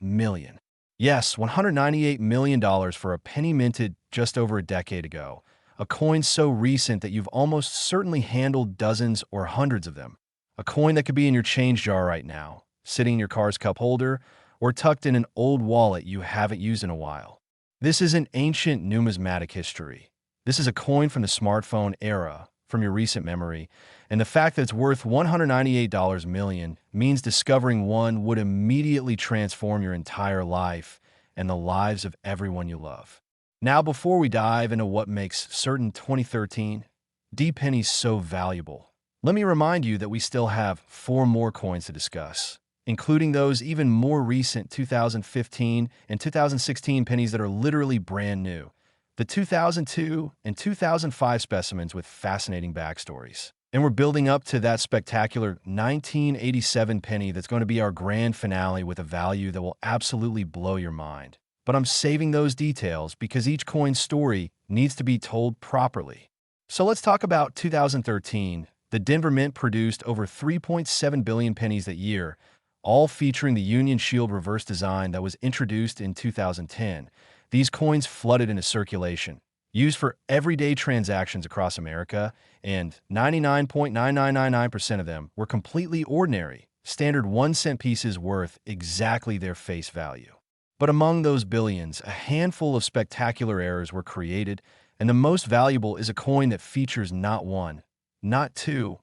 million. Yes, $198 million for a penny minted just over a decade ago, a coin so recent that you've almost certainly handled dozens or hundreds of them, a coin that could be in your change jar right now, sitting in your car's cup holder, or tucked in an old wallet you haven't used in a while. This isn't ancient numismatic history. This is a coin from the smartphone era, from your recent memory, and the fact that it's worth $198 million means discovering one would immediately transform your entire life and the lives of everyone you love. Now, before we dive into what makes certain 2013 D pennies so valuable, let me remind you that we still have 4 more coins to discuss, including those even more recent 2015 and 2016 pennies that are literally brand new, the 2002 and 2005 specimens with fascinating backstories. And we're building up to that spectacular 1987 penny that's going to be our grand finale with a value that will absolutely blow your mind. But I'm saving those details because each coin's story needs to be told properly. So let's talk about 2013. The Denver Mint produced over 3.7 billion pennies that year, all featuring the Union Shield reverse design that was introduced in 2010. These coins flooded into circulation, used for everyday transactions across America, and 99.9999% of them were completely ordinary, standard 1-cent pieces worth exactly their face value. But among those billions, a handful of spectacular errors were created, and the most valuable is a coin that features not 1, not 2,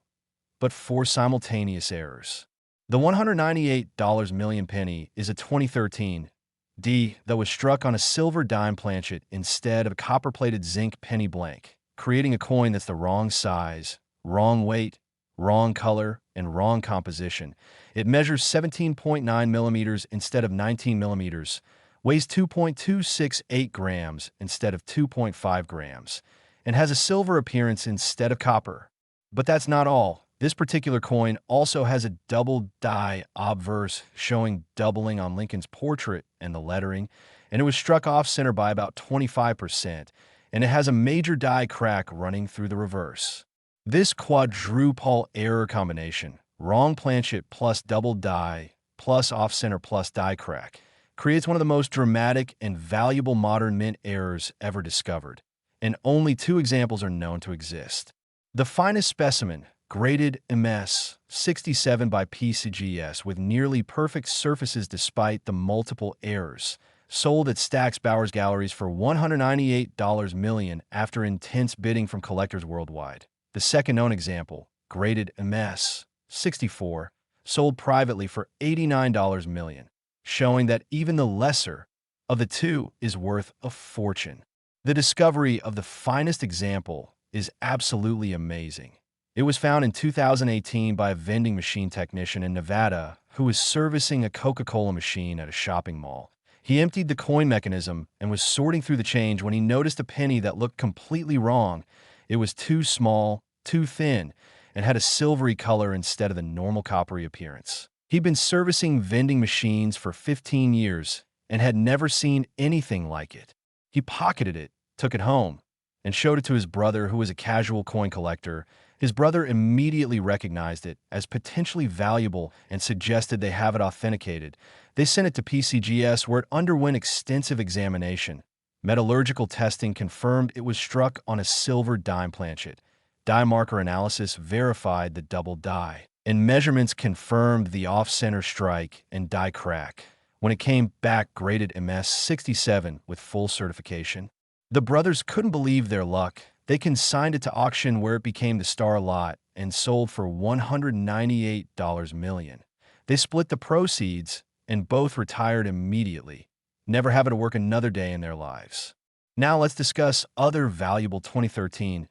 but 4 simultaneous errors. The $198 million penny is a 2013 D that was struck on a silver dime planchet instead of a copper-plated zinc penny blank, creating a coin that's the wrong size, wrong weight, wrong color, and wrong composition. It measures 17.9 millimeters instead of 19 millimeters, weighs 2.268 grams instead of 2.5 grams, and has a silver appearance instead of copper. But that's not all. This particular coin also has a double die obverse showing doubling on Lincoln's portrait and the lettering, and it was struck off-center by about 25%, and it has a major die crack running through the reverse. This quadruple error combination, wrong planchet plus double die plus off-center plus die crack, creates one of the most dramatic and valuable modern mint errors ever discovered, and only 2 examples are known to exist. The finest specimen, graded MS 67 by PCGS with nearly perfect surfaces despite the multiple errors, sold at Stack's Bowers Galleries for $198 million after intense bidding from collectors worldwide. The second known example, graded MS 64, sold privately for $89 million, showing that even the lesser of the 2 is worth a fortune. The discovery of the finest example is absolutely amazing. It was found in 2018 by a vending machine technician in Nevada who was servicing a Coca-Cola machine at a shopping mall. He emptied the coin mechanism and was sorting through the change when he noticed a penny that looked completely wrong. It was too small, too thin, and had a silvery color instead of the normal coppery appearance. He'd been servicing vending machines for 15 years and had never seen anything like it. He pocketed it, took it home, and showed it to his brother, who was a casual coin collector, His brother immediately recognized it as potentially valuable and suggested they have it authenticated. They sent it to PCGS, where it underwent extensive examination. Metallurgical testing confirmed it was struck on a silver dime planchet. Die marker analysis verified the double die, and measurements confirmed the off-center strike and die crack. When it came back graded MS 67 with full certification, the brothers couldn't believe their luck. They consigned it to auction, where it became the star lot and sold for $198 million. They split the proceeds and both retired immediately, never having to work another day in their lives. Now let's discuss other valuable 2013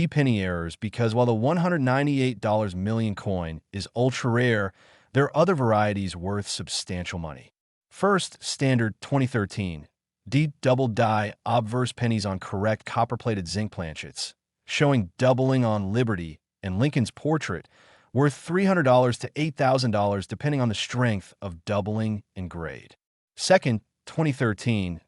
penny errors, because while the $198 million coin is ultra rare, there are other varieties worth substantial money. First, standard 2013 double die obverse pennies on correct copper-plated zinc planchets, showing doubling on Liberty and Lincoln's portrait, worth $300 to $8,000 depending on the strength of doubling and grade. Second, 2013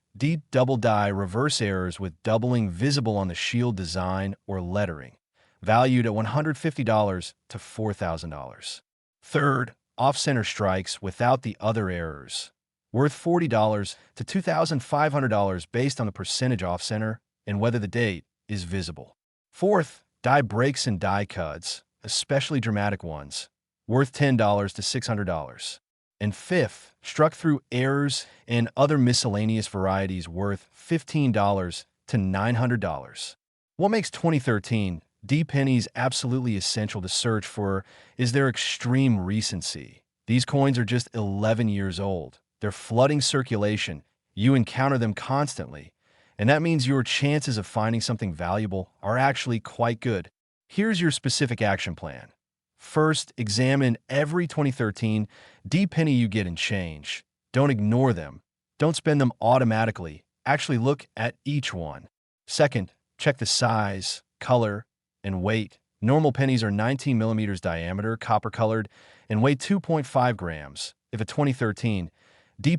double die reverse errors with doubling visible on the shield design or lettering, valued at $150 to $4,000. Third, off-center strikes without the other errors, worth $40 to $2,500 based on the percentage off-center and whether the date is visible. Fourth, die breaks and die cuts, especially dramatic ones, worth $10 to $600. And fifth, struck through errors and other miscellaneous varieties, worth $15 to $900. What makes 2013 pennies absolutely essential to search for is their extreme recency. These coins are just 11 years old. They're flooding circulation. You encounter them constantly, and that means your chances of finding something valuable are actually quite good. Here's your specific action plan. First, examine every 2013 penny you get and change. Don't ignore them. Don't spend them automatically. Actually look at each one. Second, check the size, color, and weight. Normal pennies are 19 millimeters diameter, copper-colored, and weigh 2.5 grams. If a 2013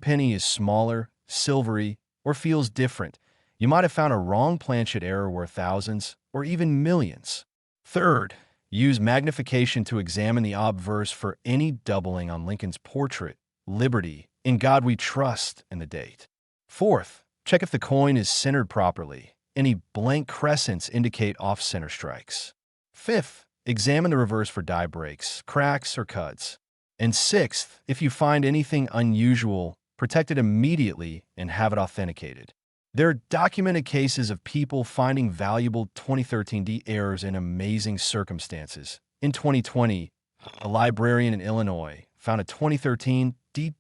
penny is smaller, silvery, or feels different, you might have found a wrong planchet error worth thousands or even millions. Third, use magnification to examine the obverse for any doubling on Lincoln's portrait, Liberty, In God We Trust, and the date. Fourth, check if the coin is centered properly. Any blank crescents indicate off-center strikes. Fifth, examine the reverse for die breaks, cracks, or cuts. And sixth, if you find anything unusual, protect it immediately and have it authenticated. There are documented cases of people finding valuable 2013 errors in amazing circumstances. In 2020, a librarian in Illinois found a 2013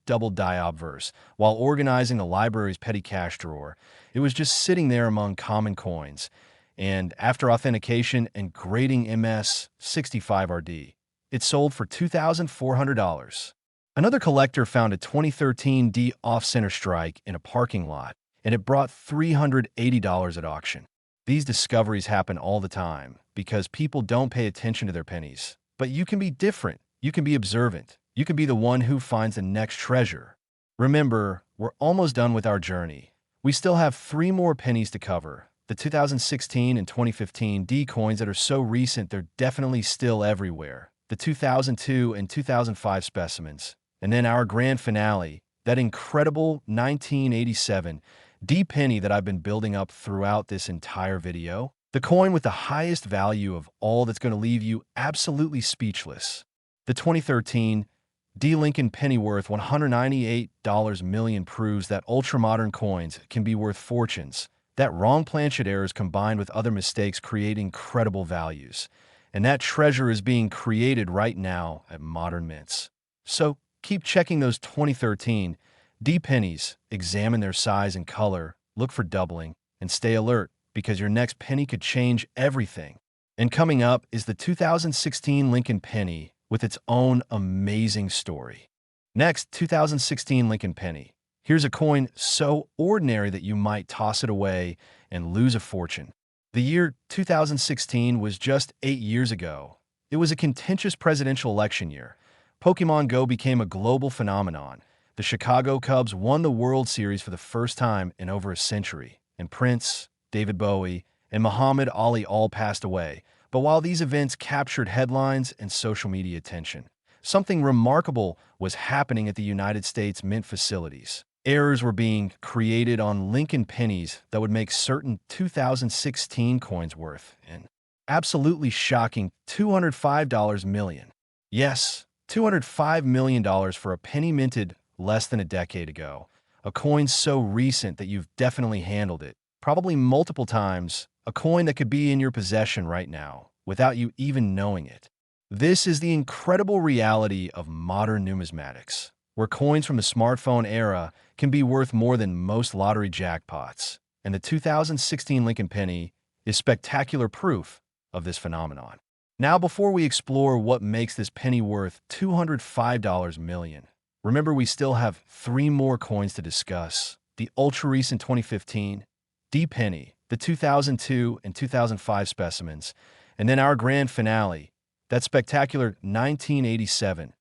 double die obverse while organizing the library's petty cash drawer. It was just sitting there among common coins, and after authentication and grading MS 65 RD, it sold for $2,400. Another collector found a 2013 off-center strike in a parking lot, and it brought $380 at auction. These discoveries happen all the time because people don't pay attention to their pennies. But you can be different. You can be observant. You can be the one who finds the next treasure. Remember, we're almost done with our journey. We still have 3 more pennies to cover. The 2016 and 2015 coins that are so recent they're definitely still everywhere. The 2002 and 2005 specimens. And then our grand finale, that incredible 1987 penny that I've been building up throughout this entire video. The coin with the highest value of all that's going to leave you absolutely speechless. The 2013 Lincoln penny worth $198 million proves that ultra-modern coins can be worth fortunes. That wrong planchet errors combined with other mistakes create incredible values. And that treasure is being created right now at modern mints. So keep checking those 2013 pennies, examine their size and color, look for doubling, and stay alert because your next penny could change everything. And coming up is the 2016 Lincoln penny with its own amazing story. Next, 2016 Lincoln penny. Here's a coin so ordinary that you might toss it away and lose a fortune. The year 2016 was just 8 years ago. It was a contentious presidential election year. Pokemon Go became a global phenomenon. The Chicago Cubs won the World Series for the first time in over a century, and Prince, David Bowie, and Muhammad Ali all passed away, But while these events captured headlines and social media attention, something remarkable was happening at the United States Mint facilities. Errors were being created on Lincoln pennies that would make certain 2016 coins worth an absolutely shocking $205 million. Yes, $205 million for a penny minted less than a decade ago. A coin so recent that you've definitely handled it, probably multiple times, a coin that could be in your possession right now, without you even knowing it. This is the incredible reality of modern numismatics, where coins from the smartphone era can be worth more than most lottery jackpots, and the 2016 Lincoln penny is spectacular proof of this phenomenon. Now, before we explore what makes this penny worth $205 million, remember we still have 3 more coins to discuss: the ultra-recent 2015 D penny, the 2002 and 2005 specimens, and then our grand finale, that spectacular 1987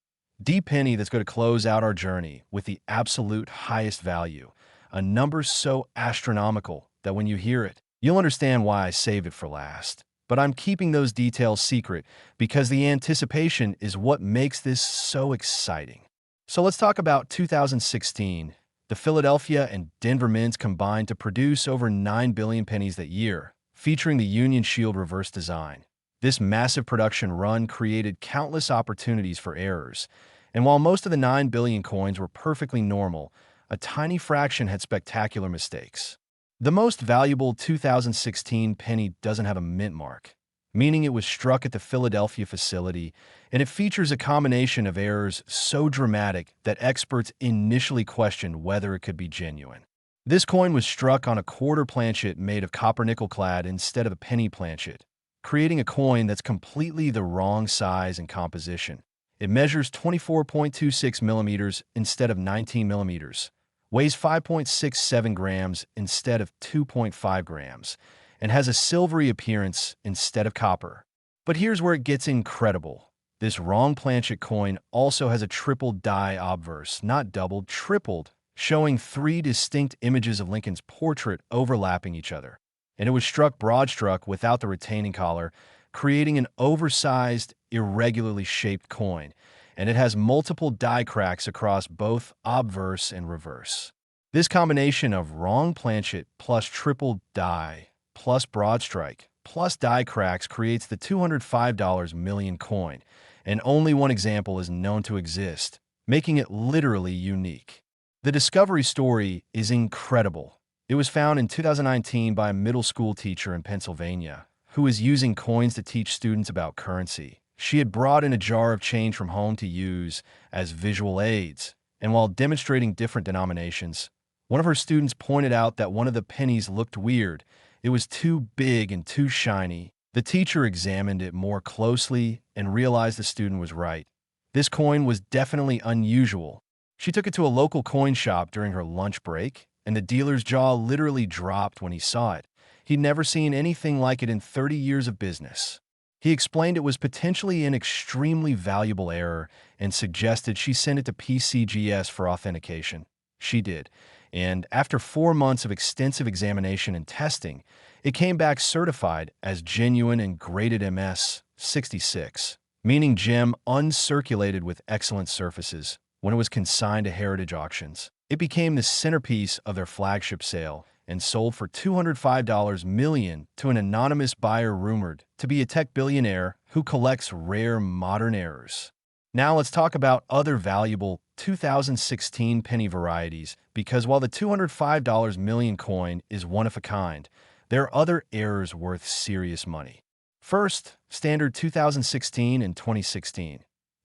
D penny that's going to close out our journey with the absolute highest value, a number so astronomical that when you hear it, you'll understand why I saved it for last. But I'm keeping those details secret because the anticipation is what makes this so exciting. So let's talk about 2016. The Philadelphia and Denver mints combined to produce over 9 billion pennies that year, featuring the Union Shield reverse design. This massive production run created countless opportunities for errors, and while most of the 9 billion coins were perfectly normal, a tiny fraction had spectacular mistakes. The most valuable 2016 penny doesn't have a mint mark, meaning it was struck at the Philadelphia facility, and it features a combination of errors so dramatic that experts initially questioned whether it could be genuine. This coin was struck on a quarter planchet made of copper nickel clad instead of a penny planchet, creating a coin that's completely the wrong size and composition. It measures 24.26 millimeters instead of 19 millimeters, weighs 5.67 grams instead of 2.5 grams, and has a silvery appearance instead of copper. But here's where it gets incredible. This wrong planchet coin also has a tripled die obverse, not doubled, tripled, showing 3 distinct images of Lincoln's portrait overlapping each other. And it was struck broad-struck without the retaining collar, creating an oversized, irregularly shaped coin, and it has multiple die cracks across both obverse and reverse. This combination of wrong planchet plus triple die plus broad strike plus die cracks creates the $205 million coin, and only one example is known to exist, making it literally unique. The discovery story is incredible. It was found in 2019 by a middle school teacher in Pennsylvania who was using coins to teach students about currency. She had brought in a jar of change from home to use as visual aids, and while demonstrating different denominations, one of her students pointed out that one of the pennies looked weird. It was too big and too shiny. The teacher examined it more closely and realized the student was right. This coin was definitely unusual. She took it to a local coin shop during her lunch break, and the dealer's jaw literally dropped when he saw it. He'd never seen anything like it in 30 years of business. He explained it was potentially an extremely valuable error and suggested she send it to PCGS for authentication. She did, and after 4 months of extensive examination and testing, it came back certified as genuine and graded MS 66, meaning gem uncirculated with excellent surfaces, when it was consigned to heritage auctions. It became the centerpiece of their flagship sale and sold for $205 million to an anonymous buyer rumored to be a tech billionaire who collects rare modern errors. Now let's talk about other valuable 2016 penny varieties, because while the $205 million coin is one of a kind, there are other errors worth serious money. First, standard 2016 and 2016.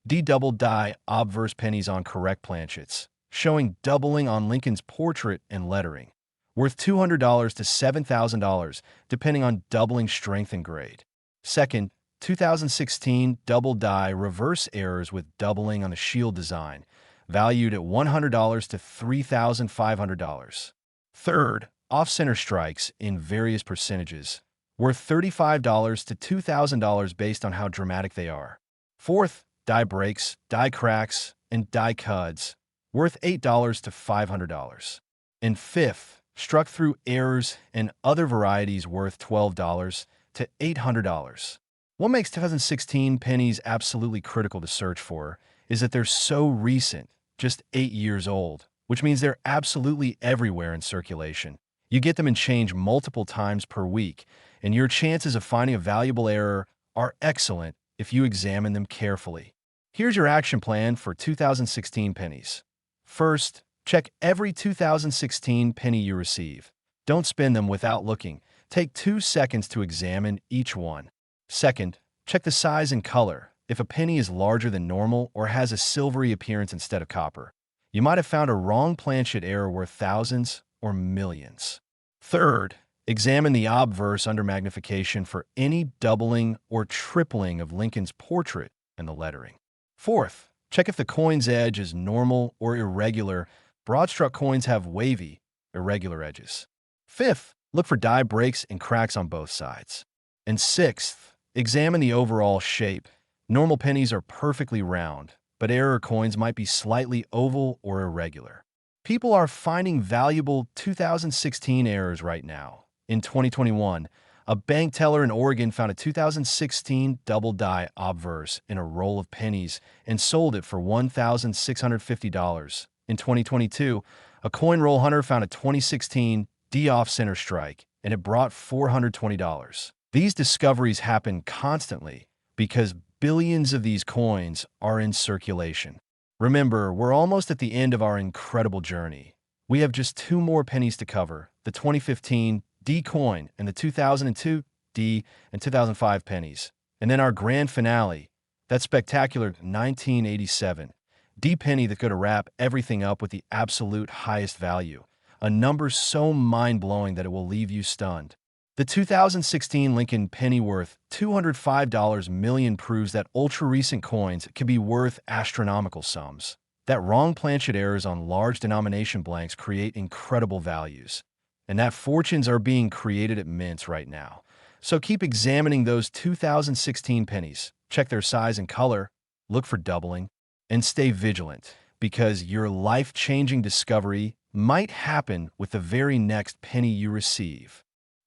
D-double die obverse pennies on correct planchets, showing doubling on Lincoln's portrait and lettering, worth $200 to $7,000, depending on doubling strength and grade. Second, 2016 double die reverse errors with doubling on the shield design, valued at $100 to $3,500. Third, off-center strikes in various percentages, worth $35 to $2,000 based on how dramatic they are. Fourth, die breaks, die cracks, and die cuds, worth $8 to $500. And fifth, struck through errors and other varieties worth $12 to $800. What makes 2016 pennies absolutely critical to search for is that they're so recent, just 8 years old, which means they're absolutely everywhere in circulation. You get them in change multiple times per week, and your chances of finding a valuable error are excellent if you examine them carefully. Here's your action plan for 2016 pennies. First, check every 2016 penny you receive. Don't spend them without looking. Take 2 seconds to examine each one. Second, check the size and color. If a penny is larger than normal or has a silvery appearance instead of copper, you might have found a wrong planchet error worth thousands or millions. Third, examine the obverse under magnification for any doubling or tripling of Lincoln's portrait and the lettering. Fourth, check if the coin's edge is normal or irregular. Broad-struck coins have wavy, irregular edges. Fifth, look for die breaks and cracks on both sides. And sixth, examine the overall shape. Normal pennies are perfectly round, but error coins might be slightly oval or irregular. People are finding valuable 2016 errors right now. In 2021, a bank teller in Oregon found a 2016 double die obverse in a roll of pennies and sold it for $1,650. In 2022, a coin roll hunter found a 2016 D off-center strike, and it brought $420. These discoveries happen constantly because billions of these coins are in circulation. Remember, we're almost at the end of our incredible journey. We have just 2 more pennies to cover, the 2015 D coin and the 2002 D and 2005 pennies. And then our grand finale, that spectacular 1987 D penny that could wrap everything up with the absolute highest value, a number so mind-blowing that it will leave you stunned. The 2016 Lincoln penny worth $205 million proves that ultra-recent coins can be worth astronomical sums. That wrong planchet errors on large denomination blanks create incredible values. And that fortunes are being created at mints right now. So keep examining those 2016 pennies. Check their size and color, look for doubling, and stay vigilant, because your life-changing discovery might happen with the very next penny you receive.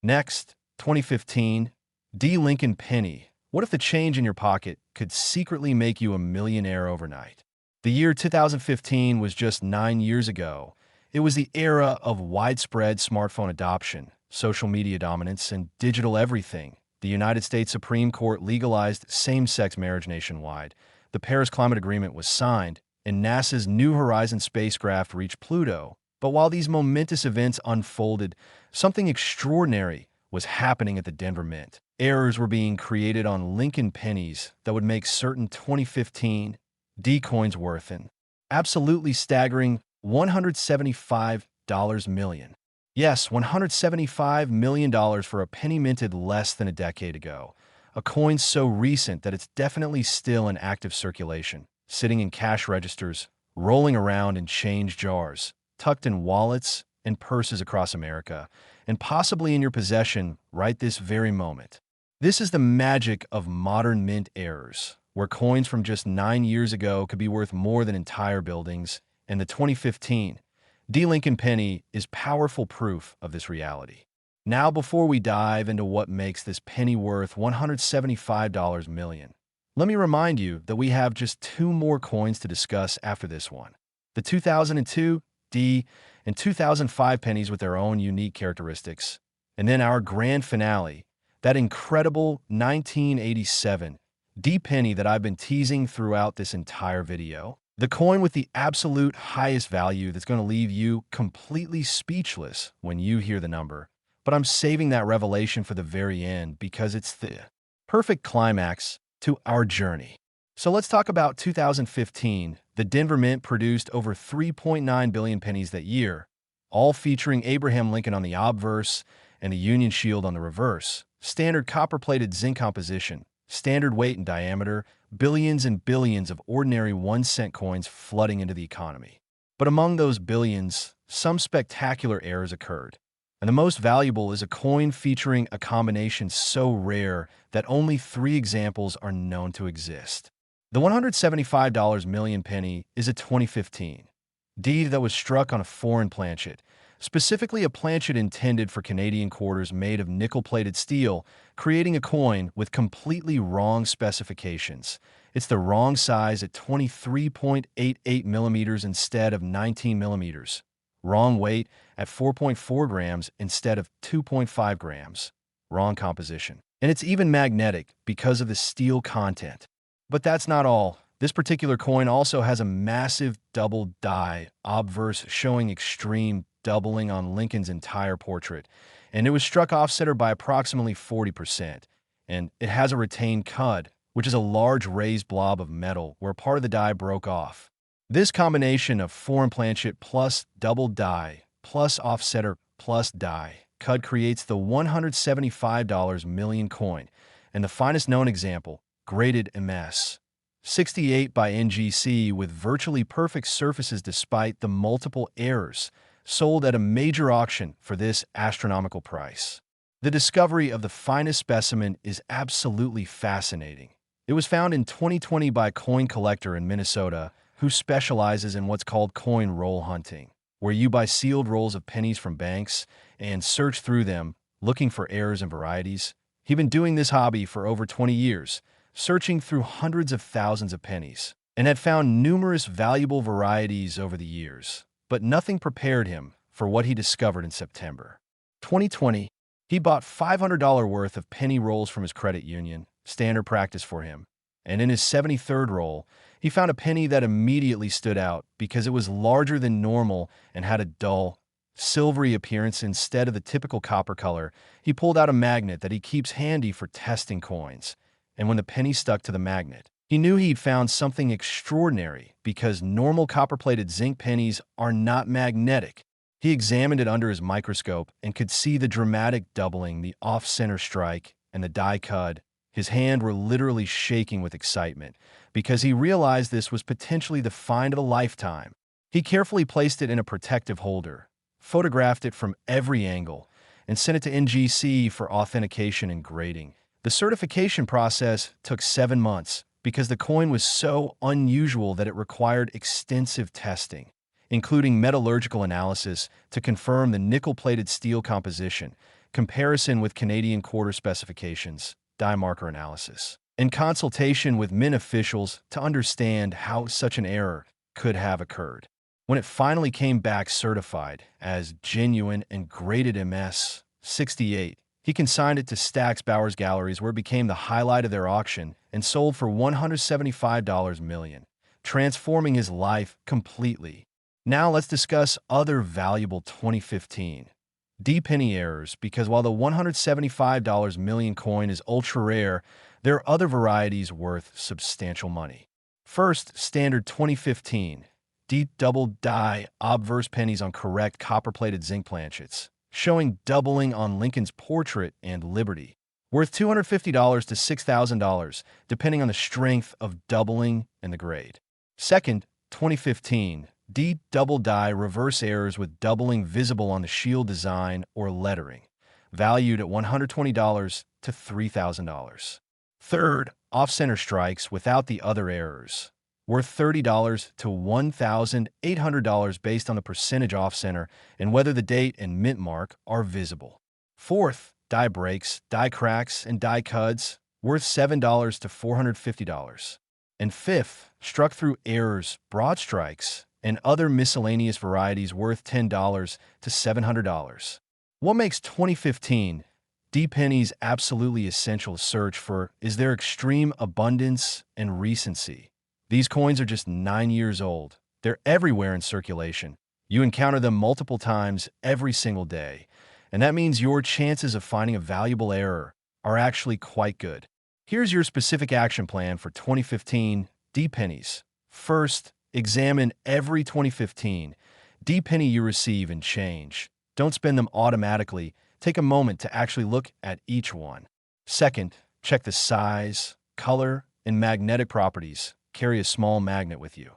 Next, 2015 D Lincoln penny. What if the change in your pocket could secretly make you a millionaire overnight? The year 2015 was just 9 years ago. It was the era of widespread smartphone adoption, social media dominance, and digital everything. The United States Supreme Court legalized same-sex marriage nationwide. The Paris Climate Agreement was signed, and NASA's New Horizons spacecraft reached Pluto. But while these momentous events unfolded, something extraordinary was happening at the Denver Mint. Errors were being created on Lincoln pennies that would make certain 2015 D coins worth an absolutely staggering $175 million. Yes, $175 million for a penny minted less than a decade ago. A coin so recent that it's definitely still in active circulation, sitting in cash registers, rolling around in change jars, tucked in wallets and purses across America, and possibly in your possession right this very moment. This is the magic of modern mint errors, where coins from just 9 years ago could be worth more than entire buildings, and the 2015 D Lincoln penny is powerful proof of this reality. Now, before we dive into what makes this penny worth $175 million, let me remind you that we have just 2 more coins to discuss after this one. The 2002 D and 2005 pennies with their own unique characteristics, and then our grand finale, that incredible 1987 D penny that I've been teasing throughout this entire video. The coin with the absolute highest value that's going to leave you completely speechless when you hear the number. But I'm saving that revelation for the very end because it's the perfect climax to our journey. So let's talk about 2015. The Denver Mint produced over 3.9 billion pennies that year, all featuring Abraham Lincoln on the obverse and the Union Shield on the reverse. Standard copper-plated zinc composition, standard weight and diameter, billions and billions of ordinary 1-cent coins flooding into the economy. But among those billions, some spectacular errors occurred. And the most valuable is a coin featuring a combination so rare that only 3 examples are known to exist. The $175 million penny is a 2015 D that was struck on a foreign planchet, specifically a planchet intended for Canadian quarters made of nickel-plated steel, creating a coin with completely wrong specifications. It's the wrong size at 23.88 millimeters instead of 19 millimeters. Wrong weight at 4.4 grams instead of 2.5 grams. Wrong composition. And it's even magnetic because of the steel content. But that's not all. This particular coin also has a massive double die obverse showing extreme doubling on Lincoln's entire portrait, and it was struck off-center by approximately 40%. And it has a retained cud, which is a large raised blob of metal where part of the die broke off. This combination of foreign planchet plus double die plus off-center plus die cud creates the $175 million coin, and the finest known example, graded MS. 68 by NGC with virtually perfect surfaces despite the multiple errors, sold at a major auction for this astronomical price. The discovery of the finest specimen is absolutely fascinating. It was found in 2020 by a coin collector in Minnesota who specializes in what's called coin roll hunting, where you buy sealed rolls of pennies from banks and search through them, looking for errors and varieties. He's been doing this hobby for over 20 years, searching through hundreds of thousands of pennies, and had found numerous valuable varieties over the years. But nothing prepared him for what he discovered in September 2020. He bought $500 worth of penny rolls from his credit union, standard practice for him, and in his 73rd roll, he found a penny that immediately stood out because it was larger than normal and had a dull, silvery appearance instead of the typical copper color. He pulled out a magnet that he keeps handy for testing coins, and when the penny stuck to the magnet, he knew he'd found something extraordinary because normal copper-plated zinc pennies are not magnetic. He examined it under his microscope and could see the dramatic doubling, the off-center strike, and the die cud. His hands were literally shaking with excitement because he realized this was potentially the find of a lifetime. He carefully placed it in a protective holder, photographed it from every angle, and sent it to NGC for authentication and grading. The certification process took 7 months because the coin was so unusual that it required extensive testing, including metallurgical analysis to confirm the nickel-plated steel composition, comparison with Canadian quarter specifications, die marker analysis, and consultation with mint officials to understand how such an error could have occurred. When it finally came back certified as genuine and graded MS 68, he consigned it to Stack's Bowers Galleries, where it became the highlight of their auction and sold for $175 million, transforming his life completely. Now let's discuss other valuable 2015 D-penny errors, because while the $175 million coin is ultra-rare, there are other varieties worth substantial money. First, standard 2015 D double die obverse pennies on correct copper-plated zinc planchets, showing doubling on Lincoln's portrait and Liberty, worth $250 to $6,000, depending on the strength of doubling and the grade. Second, 2015 D double die reverse errors with doubling visible on the shield design or lettering, valued at $120 to $3,000. Third, off-center strikes without the other errors, worth $30 to $1,800 based on the percentage off-center and whether the date and mint mark are visible. Fourth, die breaks, die cracks, and die cuds, worth $7 to $450. And fifth, struck through errors, broad strikes, and other miscellaneous varieties worth $10 to $700. What makes 2015 D-pennies absolutely essential to search for is their extreme abundance and recency. These coins are just 9 years old. They're everywhere in circulation. You encounter them multiple times every single day, and that means your chances of finding a valuable error are actually quite good. Here's your specific action plan for 2015 D-pennies. First, examine every 2015 D-penny you receive and change. Don't spend them automatically. Take a moment to actually look at each one. Second, check the size, color, and magnetic properties. Carry a small magnet with you.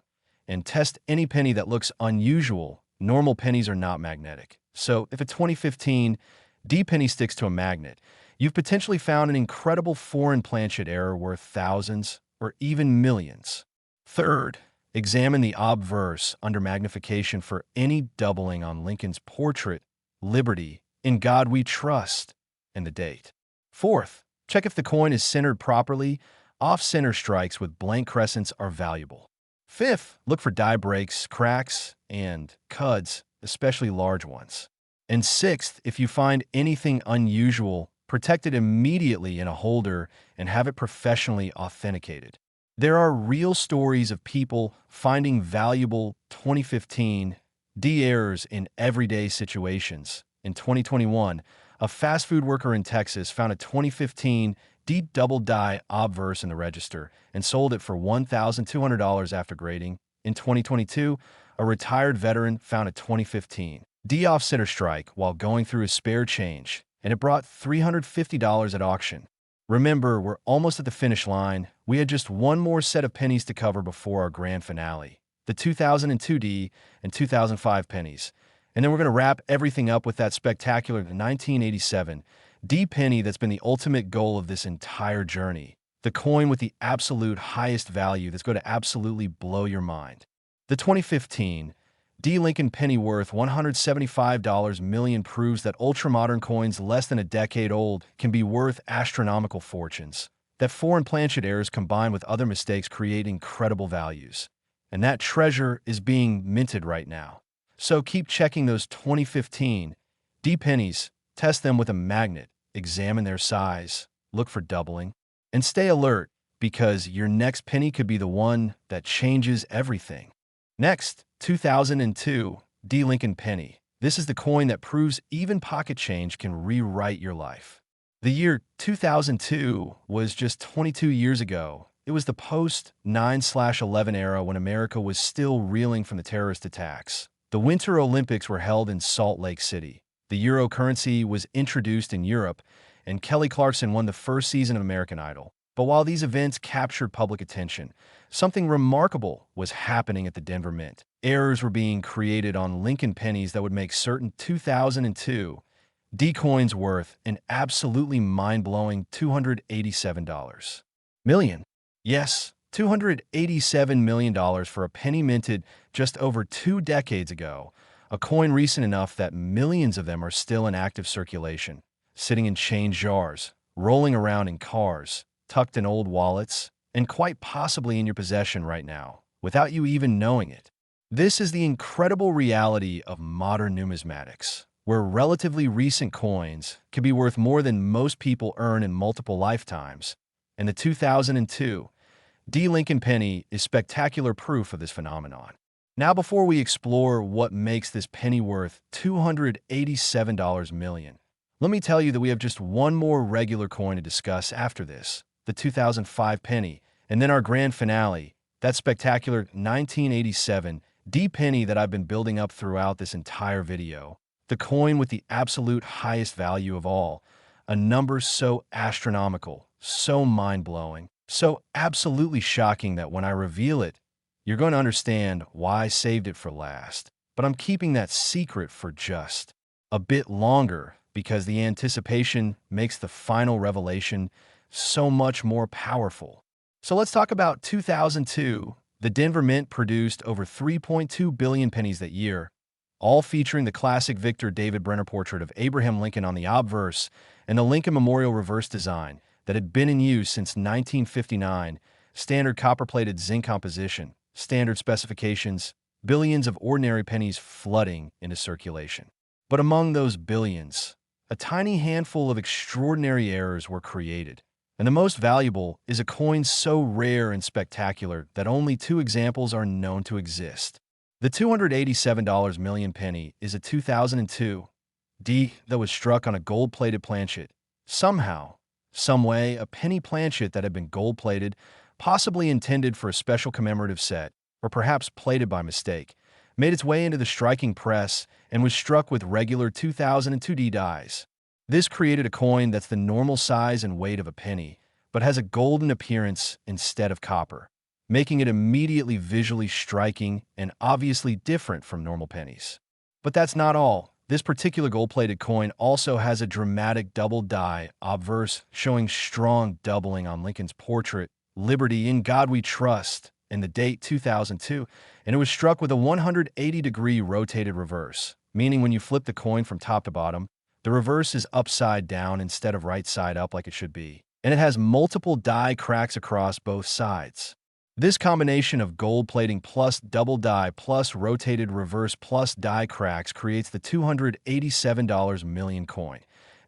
And test any penny that looks unusual. Normal pennies are not magnetic. So if a 2015 D-penny sticks to a magnet, you've potentially found an incredible foreign planchet error worth thousands or even millions. Third, Examine the obverse under magnification for any doubling on Lincoln's portrait, Liberty, In God We Trust, and the date. Fourth, check if the coin is centered properly. Off-center strikes with blank crescents are valuable. Fifth, look for die breaks, cracks, and cuds, especially large ones. And sixth, if you find anything unusual, protect it immediately in a holder and have it professionally authenticated. There are real stories of people finding valuable 2015 D errors in everyday situations. In 2021, a fast food worker in Texas found a 2015 D double die obverse in the register and sold it for $1,200 after grading. In 2022, a retired veteran found a 2015 D off-center strike while going through his spare change, and it brought $350 at auction. Remember, we're almost at the finish line. We had just one more set of pennies to cover before our grand finale, the 2002 D and 2005 pennies. And then we're going to wrap everything up with that spectacular 1987 D penny that's been the ultimate goal of this entire journey. The coin with the absolute highest value that's going to absolutely blow your mind. The 2015 D Lincoln penny worth $175 million proves that ultra-modern coins less than a decade old can be worth astronomical fortunes. That foreign planchet errors combined with other mistakes create incredible values. And that treasure is being minted right now. So keep checking those 2015 D pennies, test them with a magnet, examine their size, look for doubling, and stay alert because your next penny could be the one that changes everything. Next, 2002 D Lincoln penny. This is the coin that proves even pocket change can rewrite your life. The year 2002 was just 22 years ago. It was the post-9/11 era when America was still reeling from the terrorist attacks. The Winter Olympics were held in Salt Lake City. The euro currency was introduced in Europe, and Kelly Clarkson won the first season of American Idol. But while these events captured public attention, something remarkable was happening at the Denver Mint. Errors were being created on Lincoln pennies that would make certain 2002 D coins worth an absolutely mind-blowing $287 million. Yes, $287 million for a penny minted just over 2 decades ago, a coin recent enough that millions of them are still in active circulation, sitting in change jars, rolling around in cars, tucked in old wallets, and quite possibly in your possession right now, without you even knowing it. This is the incredible reality of modern numismatics, where relatively recent coins can be worth more than most people earn in multiple lifetimes, and the 2002 D Lincoln penny is spectacular proof of this phenomenon. Now, before we explore what makes this penny worth $287 million, let me tell you that we have just one more regular coin to discuss after this, the 2005 penny, and then our grand finale, that spectacular 1987 D penny that I've been building up throughout this entire video. The coin with the absolute highest value of all, a number so astronomical, so mind-blowing, so absolutely shocking that when I reveal it, you're going to understand why I saved it for last. But I'm keeping that secret for just a bit longer because the anticipation makes the final revelation so much more powerful. So let's talk about 2002. The Denver Mint produced over 3.2 billion pennies that year, all featuring the classic Victor David Brenner portrait of Abraham Lincoln on the obverse and the Lincoln Memorial reverse design that had been in use since 1959, standard copper-plated zinc composition, standard specifications, billions of ordinary pennies flooding into circulation. But among those billions, a tiny handful of extraordinary errors were created. And the most valuable is a coin so rare and spectacular that only 2 examples are known to exist. The $287 million penny is a 2002 D that was struck on a gold-plated planchet. Somehow, someway, a penny planchet that had been gold-plated, possibly intended for a special commemorative set, or perhaps plated by mistake, made its way into the striking press and was struck with regular 2002 D dies. This created a coin that's the normal size and weight of a penny, but has a golden appearance instead of copper, making it immediately visually striking and obviously different from normal pennies. But that's not all. This particular gold-plated coin also has a dramatic double die obverse showing strong doubling on Lincoln's portrait, Liberty, In God We Trust, and the date 2002, and it was struck with a 180-degree rotated reverse, meaning when you flip the coin from top to bottom, the reverse is upside down instead of right side up like it should be, and it has multiple die cracks across both sides. This combination of gold plating plus double die plus rotated reverse plus die cracks creates the $287 million coin,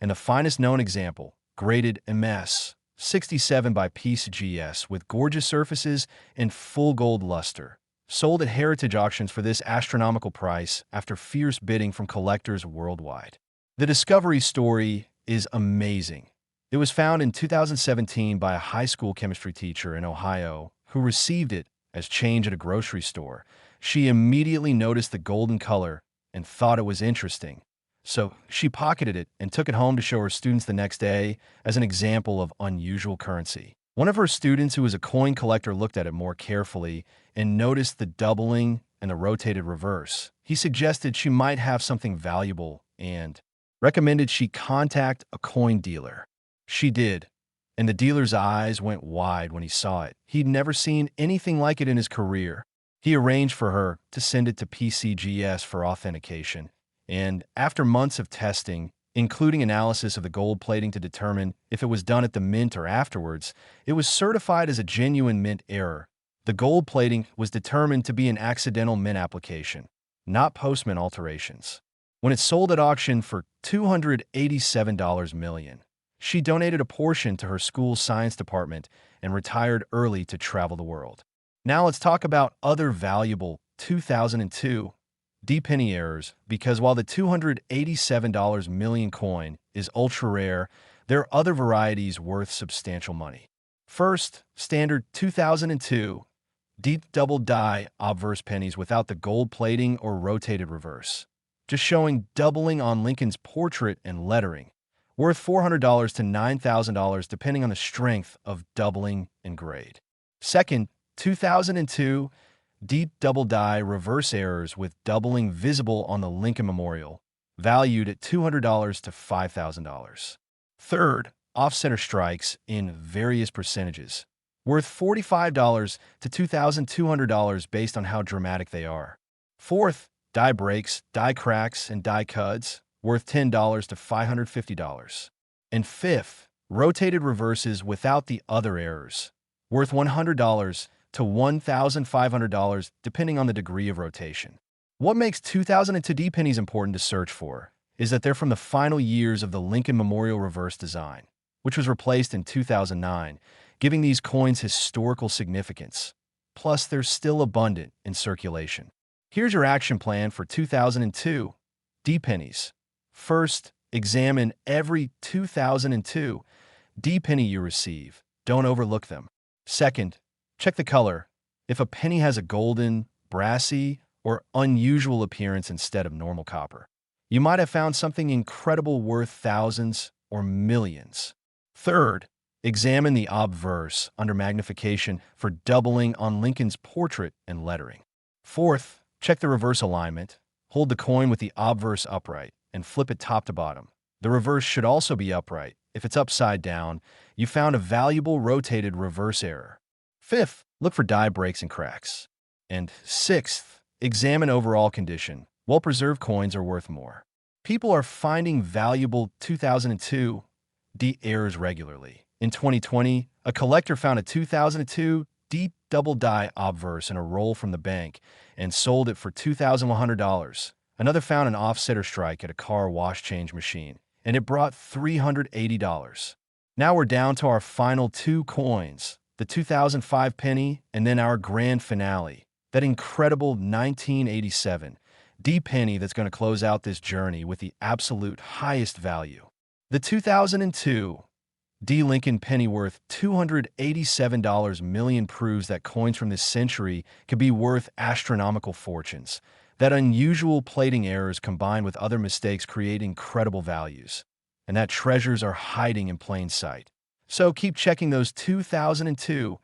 and the finest known example, graded MS 67 by PCGS with gorgeous surfaces and full gold luster, sold at heritage auctions for this astronomical price after fierce bidding from collectors worldwide. The discovery story is amazing. It was found in 2017 by a high school chemistry teacher in Ohio who received it as change at a grocery store. She immediately noticed the golden color and thought it was interesting. So she pocketed it and took it home to show her students the next day as an example of unusual currency. One of her students, who was a coin collector, looked at it more carefully and noticed the doubling and the rotated reverse. He suggested she might have something valuable and recommended she contact a coin dealer. She did, and the dealer's eyes went wide when he saw it. He'd never seen anything like it in his career. He arranged for her to send it to PCGS for authentication, and after months of testing, including analysis of the gold plating to determine if it was done at the mint or afterwards, it was certified as a genuine mint error. The gold plating was determined to be an accidental mint application, not post-mint alterations. When it sold at auction for $287 million, she donated a portion to her school's science department and retired early to travel the world. Now let's talk about other valuable 2002 D-penny errors, because while the $287 million coin is ultra-rare, there are other varieties worth substantial money. First, standard 2002 deep double die obverse pennies without the gold plating or rotated reverse, just showing doubling on Lincoln's portrait and lettering, worth $400 to $9,000 depending on the strength of doubling and grade. Second, 2002 deep double die reverse errors with doubling visible on the Lincoln Memorial, valued at $200 to $5,000. Third, offsetter strikes in various percentages, worth $45 to $2,200 based on how dramatic they are. Fourth, die breaks, die cracks, and die cuts, worth $10 to $550. And fifth, rotated reverses without the other errors, worth $100 to $1,500 depending on the degree of rotation. What makes 2002 D-pennies important to search for is that they're from the final years of the Lincoln Memorial reverse design, which was replaced in 2009, giving these coins historical significance. Plus, they're still abundant in circulation. Here's your action plan for 2002 D-pennies. First, examine every 2002 D-penny you receive. Don't overlook them. Second, check the color. If a penny has a golden, brassy, or unusual appearance instead of normal copper, you might have found something incredible worth thousands or millions. Third, examine the obverse under magnification for doubling on Lincoln's portrait and lettering. Fourth, check the reverse alignment. Hold the coin with the obverse upright and flip it top to bottom. The reverse should also be upright. If it's upside down, you found a valuable rotated reverse error. Fifth, look for die breaks and cracks. And sixth, examine overall condition. Well-preserved coins are worth more. People are finding valuable 2002 D errors regularly. In 2020, a collector found a 2002 D double die obverse in a roll from the bank and sold it for $2,100. Another found an offsetter strike at a car wash change machine, and it brought $380. Now we're down to our final two coins, the 2005 penny and then our grand finale, that incredible 1987 D penny that's going to close out this journey with the absolute highest value. The 2002 D Lincoln penny worth $287 million proves that coins from this century can be worth astronomical fortunes. That unusual plating errors combined with other mistakes create incredible values, and that treasures are hiding in plain sight. So keep checking those 2002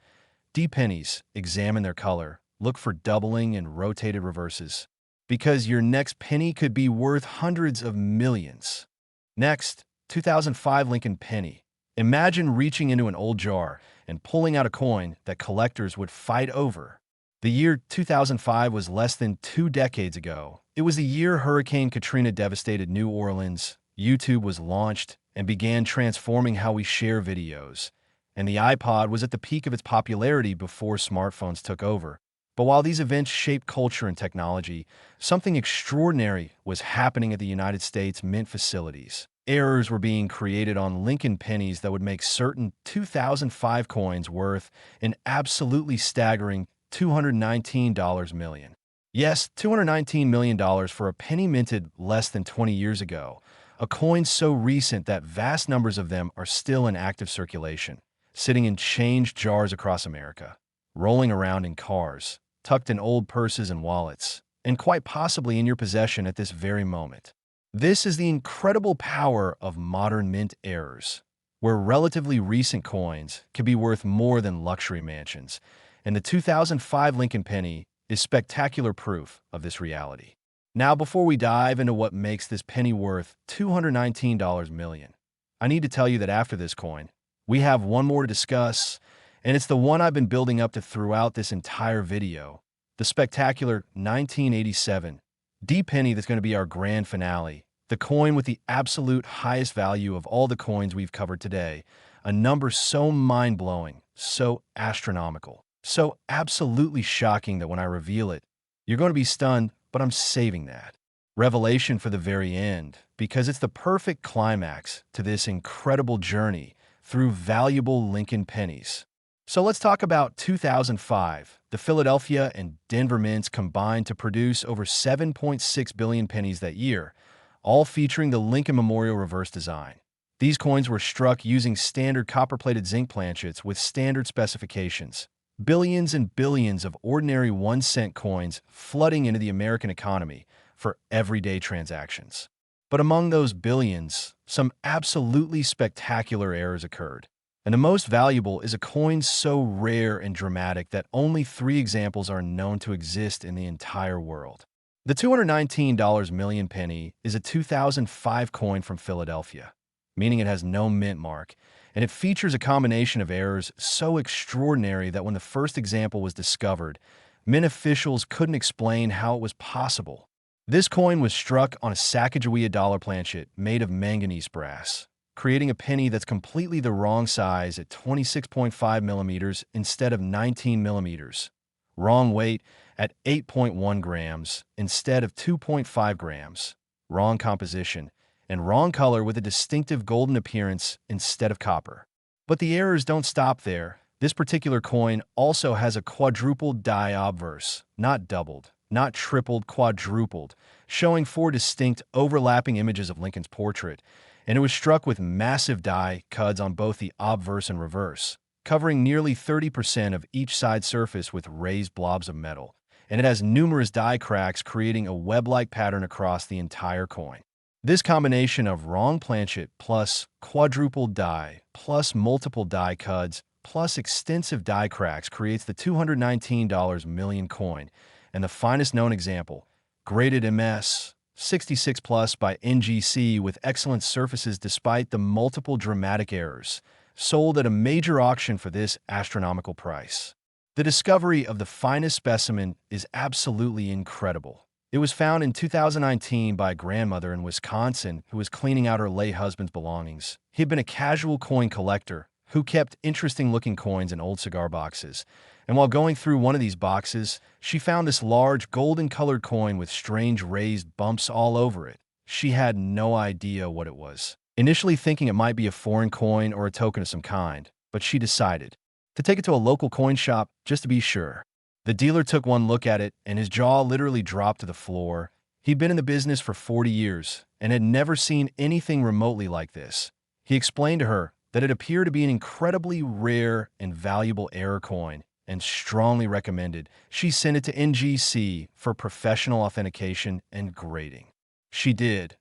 D pennies, examine their color, look for doubling and rotated reverses, because your next penny could be worth hundreds of millions. Next, 2005 Lincoln penny. Imagine reaching into an old jar and pulling out a coin that collectors would fight over. The year 2005 was less than 2 decades ago. It was the year Hurricane Katrina devastated New Orleans, YouTube was launched, and began transforming how we share videos. And the iPod was at the peak of its popularity before smartphones took over. But while these events shaped culture and technology, something extraordinary was happening at the United States Mint facilities. Errors were being created on Lincoln pennies that would make certain 2005 coins worth an absolutely staggering $219 million. Yes, $219 million for a penny minted less than 20 years ago, a coin so recent that vast numbers of them are still in active circulation, sitting in change jars across America, rolling around in cars, tucked in old purses and wallets, and quite possibly in your possession at this very moment. This is the incredible power of modern mint errors, where relatively recent coins can be worth more than luxury mansions, and the 2005 Lincoln penny is spectacular proof of this reality. Now, before we dive into what makes this penny worth $219 million, I need to tell you that after this coin, we have one more to discuss, and it's the one I've been building up to throughout this entire video, the spectacular 1987 D penny that's going to be our grand finale, the coin with the absolute highest value of all the coins we've covered today, a number so mind-blowing, so astronomical, so absolutely shocking that when I reveal it, you're going to be stunned, but I'm saving that revelation for the very end because it's the perfect climax to this incredible journey through valuable Lincoln pennies. So let's talk about 2005. The Philadelphia and Denver mints combined to produce over 7.6 billion pennies that year, all featuring the Lincoln Memorial reverse design. These coins were struck using standard copper-plated zinc planchets with standard specifications. Billions and billions of ordinary 1-cent coins flooding into the American economy for everyday transactions. But among those billions, some absolutely spectacular errors occurred. And the most valuable is a coin so rare and dramatic that only 3 examples are known to exist in the entire world. The $219 million penny is a 2005 coin from Philadelphia, meaning it has no mint mark, and it features a combination of errors so extraordinary that when the first example was discovered, mint officials couldn't explain how it was possible. This coin was struck on a Sacagawea dollar planchet made of manganese brass, creating a penny that's completely the wrong size at 26.5 millimeters instead of 19 millimeters, wrong weight at 8.1 grams instead of 2.5 grams, wrong composition, and wrong color with a distinctive golden appearance instead of copper. But the errors don't stop there. This particular coin also has a quadrupled die obverse, not doubled, not tripled, quadrupled, showing 4 distinct overlapping images of Lincoln's portrait, and it was struck with massive die cuts on both the obverse and reverse, covering nearly 30% of each side surface with raised blobs of metal, and it has numerous die cracks creating a web-like pattern across the entire coin. This combination of wrong planchet plus quadruple die plus multiple die cuts plus extensive die cracks creates the $219 million coin, and the finest known example, graded MS 66 plus by NGC with excellent surfaces despite the multiple dramatic errors, sold at a major auction for this astronomical price. The discovery of the finest specimen is absolutely incredible. It was found in 2019 by a grandmother in Wisconsin who was cleaning out her late husband's belongings. He had been a casual coin collector who kept interesting-looking coins in old cigar boxes, and while going through one of these boxes, she found this large golden-colored coin with strange raised bumps all over it. She had no idea what it was, initially thinking it might be a foreign coin or a token of some kind, but she decided to take it to a local coin shop just to be sure. The dealer took one look at it, and his jaw literally dropped to the floor. He'd been in the business for 40 years and had never seen anything remotely like this. He explained to her that it appeared to be an incredibly rare and valuable error coin and strongly recommended she send it to NGC for professional authentication and grading. She did,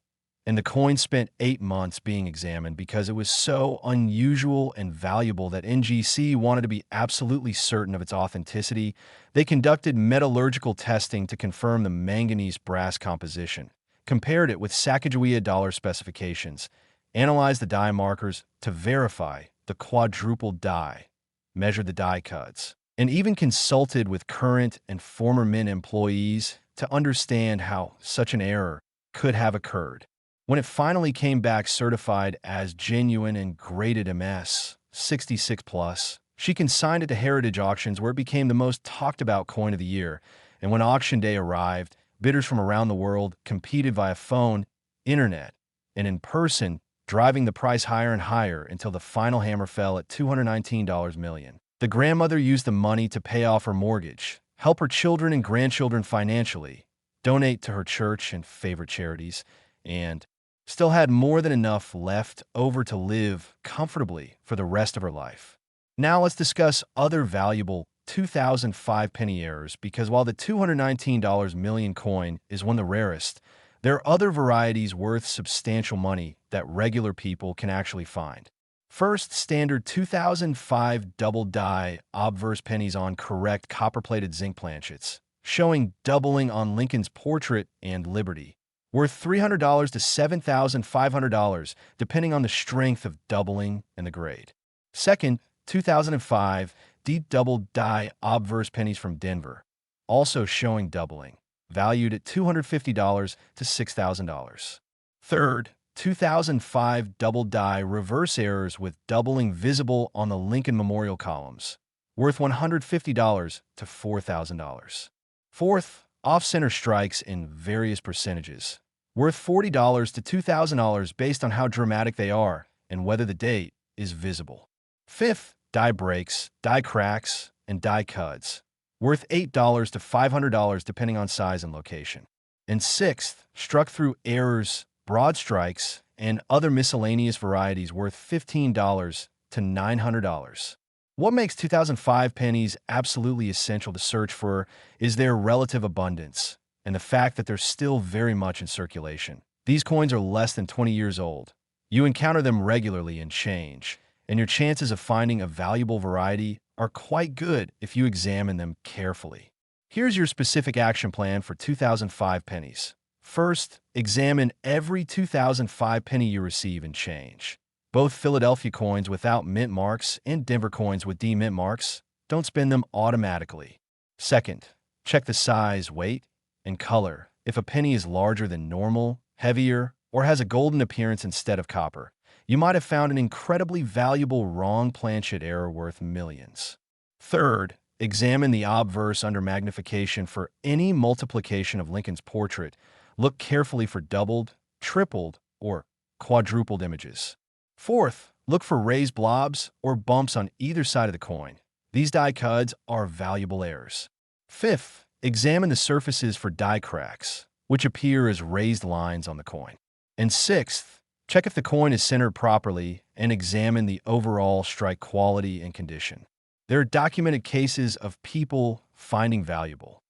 and the coin spent 8 months being examined because it was so unusual and valuable that NGC wanted to be absolutely certain of its authenticity. They conducted metallurgical testing to confirm the manganese brass composition, compared it with Sacagawea dollar specifications, analyzed the die markers to verify the quadruple die, measured the die cuts, and even consulted with current and former Mint employees to understand how such an error could have occurred. When it finally came back certified as genuine and graded MS 66 plus, she consigned it to Heritage Auctions, where it became the most talked about coin of the year. And when auction day arrived, bidders from around the world competed via phone, internet, and in person, driving the price higher and higher until the final hammer fell at $219 million. The grandmother used the money to pay off her mortgage, help her children and grandchildren financially, donate to her church and favorite charities, and still had more than enough left over to live comfortably for the rest of her life. Now let's discuss other valuable 2005 penny errors, because while the $219 million coin is one of the rarest, there are other varieties worth substantial money that regular people can actually find. First, standard 2005 double die obverse pennies on correct copper-plated zinc planchets, showing doubling on Lincoln's portrait and Liberty, worth $300 to $7,500, depending on the strength of doubling and the grade. Second, 2005 deep double die obverse pennies from Denver, also showing doubling, valued at $250 to $6,000. Third, 2005 double die reverse errors with doubling visible on the Lincoln Memorial columns, worth $150 to $4,000. Fourth, off-center strikes in various percentages, worth $40 to $2,000 based on how dramatic they are and whether the date is visible. Fifth, die breaks, die cracks, and die cuts, worth $8 to $500 depending on size and location. And sixth, struck through errors, broad strikes, and other miscellaneous varieties worth $15 to $900. What makes 2005 pennies absolutely essential to search for is their relative abundance and the fact that they're still very much in circulation. These coins are less than 20 years old. You encounter them regularly in change, and your chances of finding a valuable variety are quite good if you examine them carefully. Here's your specific action plan for 2005 pennies. First, examine every 2005 penny you receive in change. Both Philadelphia coins without mint marks and Denver coins with D-mint marks, don't spend them automatically. Second, check the size, weight, and color. If a penny is larger than normal, heavier, or has a golden appearance instead of copper, you might have found an incredibly valuable wrong planchet error worth millions. Third, examine the obverse under magnification for any multiplication of Lincoln's portrait. Look carefully for doubled, tripled, or quadrupled images. Fourth, look for raised blobs or bumps on either side of the coin. These die cuts are valuable errors. Fifth, examine the surfaces for die cracks, which appear as raised lines on the coin. And sixth, check if the coin is centered properly and examine the overall strike quality and condition. There are documented cases of people finding valuable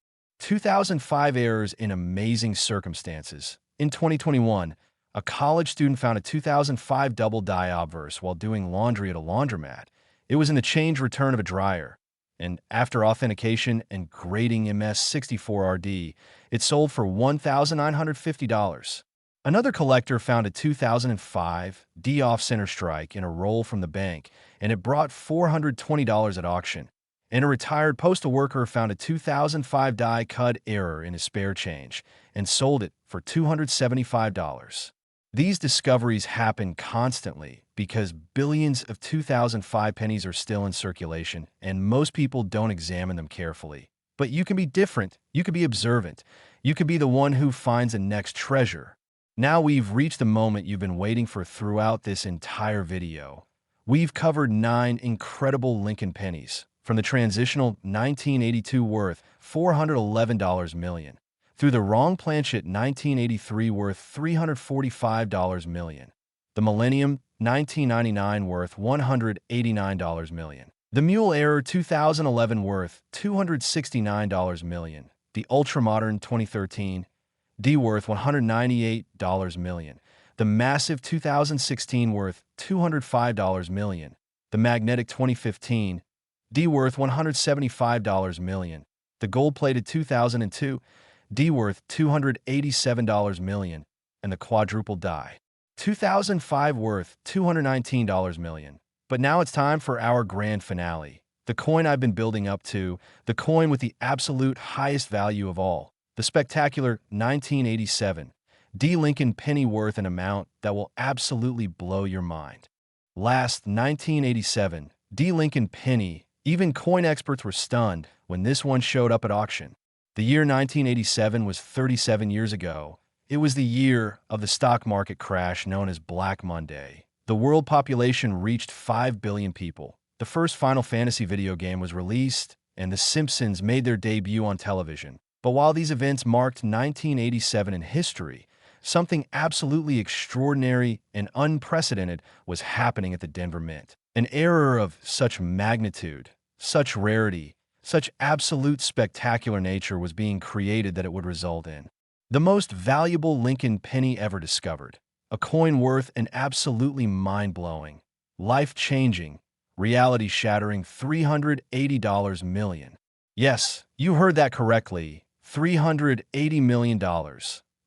2005 errors in amazing circumstances. In 2021, a college student found a 2005 double die obverse while doing laundry at a laundromat. It was in the change return of a dryer, and after authentication and grading MS64RD, it sold for $1,950. Another collector found a 2005 D off-center strike in a roll from the bank, and it brought $420 at auction. And a retired postal worker found a 2005 die cut error in his spare change and sold it for $275. These discoveries happen constantly because billions of 2005 pennies are still in circulation, and most people don't examine them carefully. But you can be different. You can be observant. You can be the one who finds the next treasure. Now we've reached the moment you've been waiting for throughout this entire video. We've covered 9 incredible Lincoln pennies, from the transitional 1982 worth $411 million, through the wrong planchet 1983 worth $345 million, the Millennium 1999 worth $189 million, the Mule Error 2011 worth $269 million, the Ultramodern 2013 D worth $198 million, the Massive 2016 worth $205 million, the Magnetic 2015 D worth $175 million, the gold-plated 2002 D worth $287 million, and the quadruple die 2005 worth $219 million. But now it's time for our grand finale. The coin I've been building up to, the coin with the absolute highest value of all, the spectacular 1987 D. Lincoln penny, worth an amount that will absolutely blow your mind. Last 1987 D. Lincoln penny, even coin experts were stunned when this one showed up at auction. The year 1987 was 37 years ago. It was the year of the stock market crash known as Black Monday. The world population reached 5 billion people. The first Final Fantasy video game was released, and The Simpsons made their debut on television. But while these events marked 1987 in history, something absolutely extraordinary and unprecedented was happening at the Denver Mint. An error of such magnitude, such rarity, such absolute spectacular nature was being created that it would result in the most valuable Lincoln penny ever discovered. A coin worth an absolutely mind-blowing, life-changing, reality-shattering $380 million. Yes, you heard that correctly, $380 million.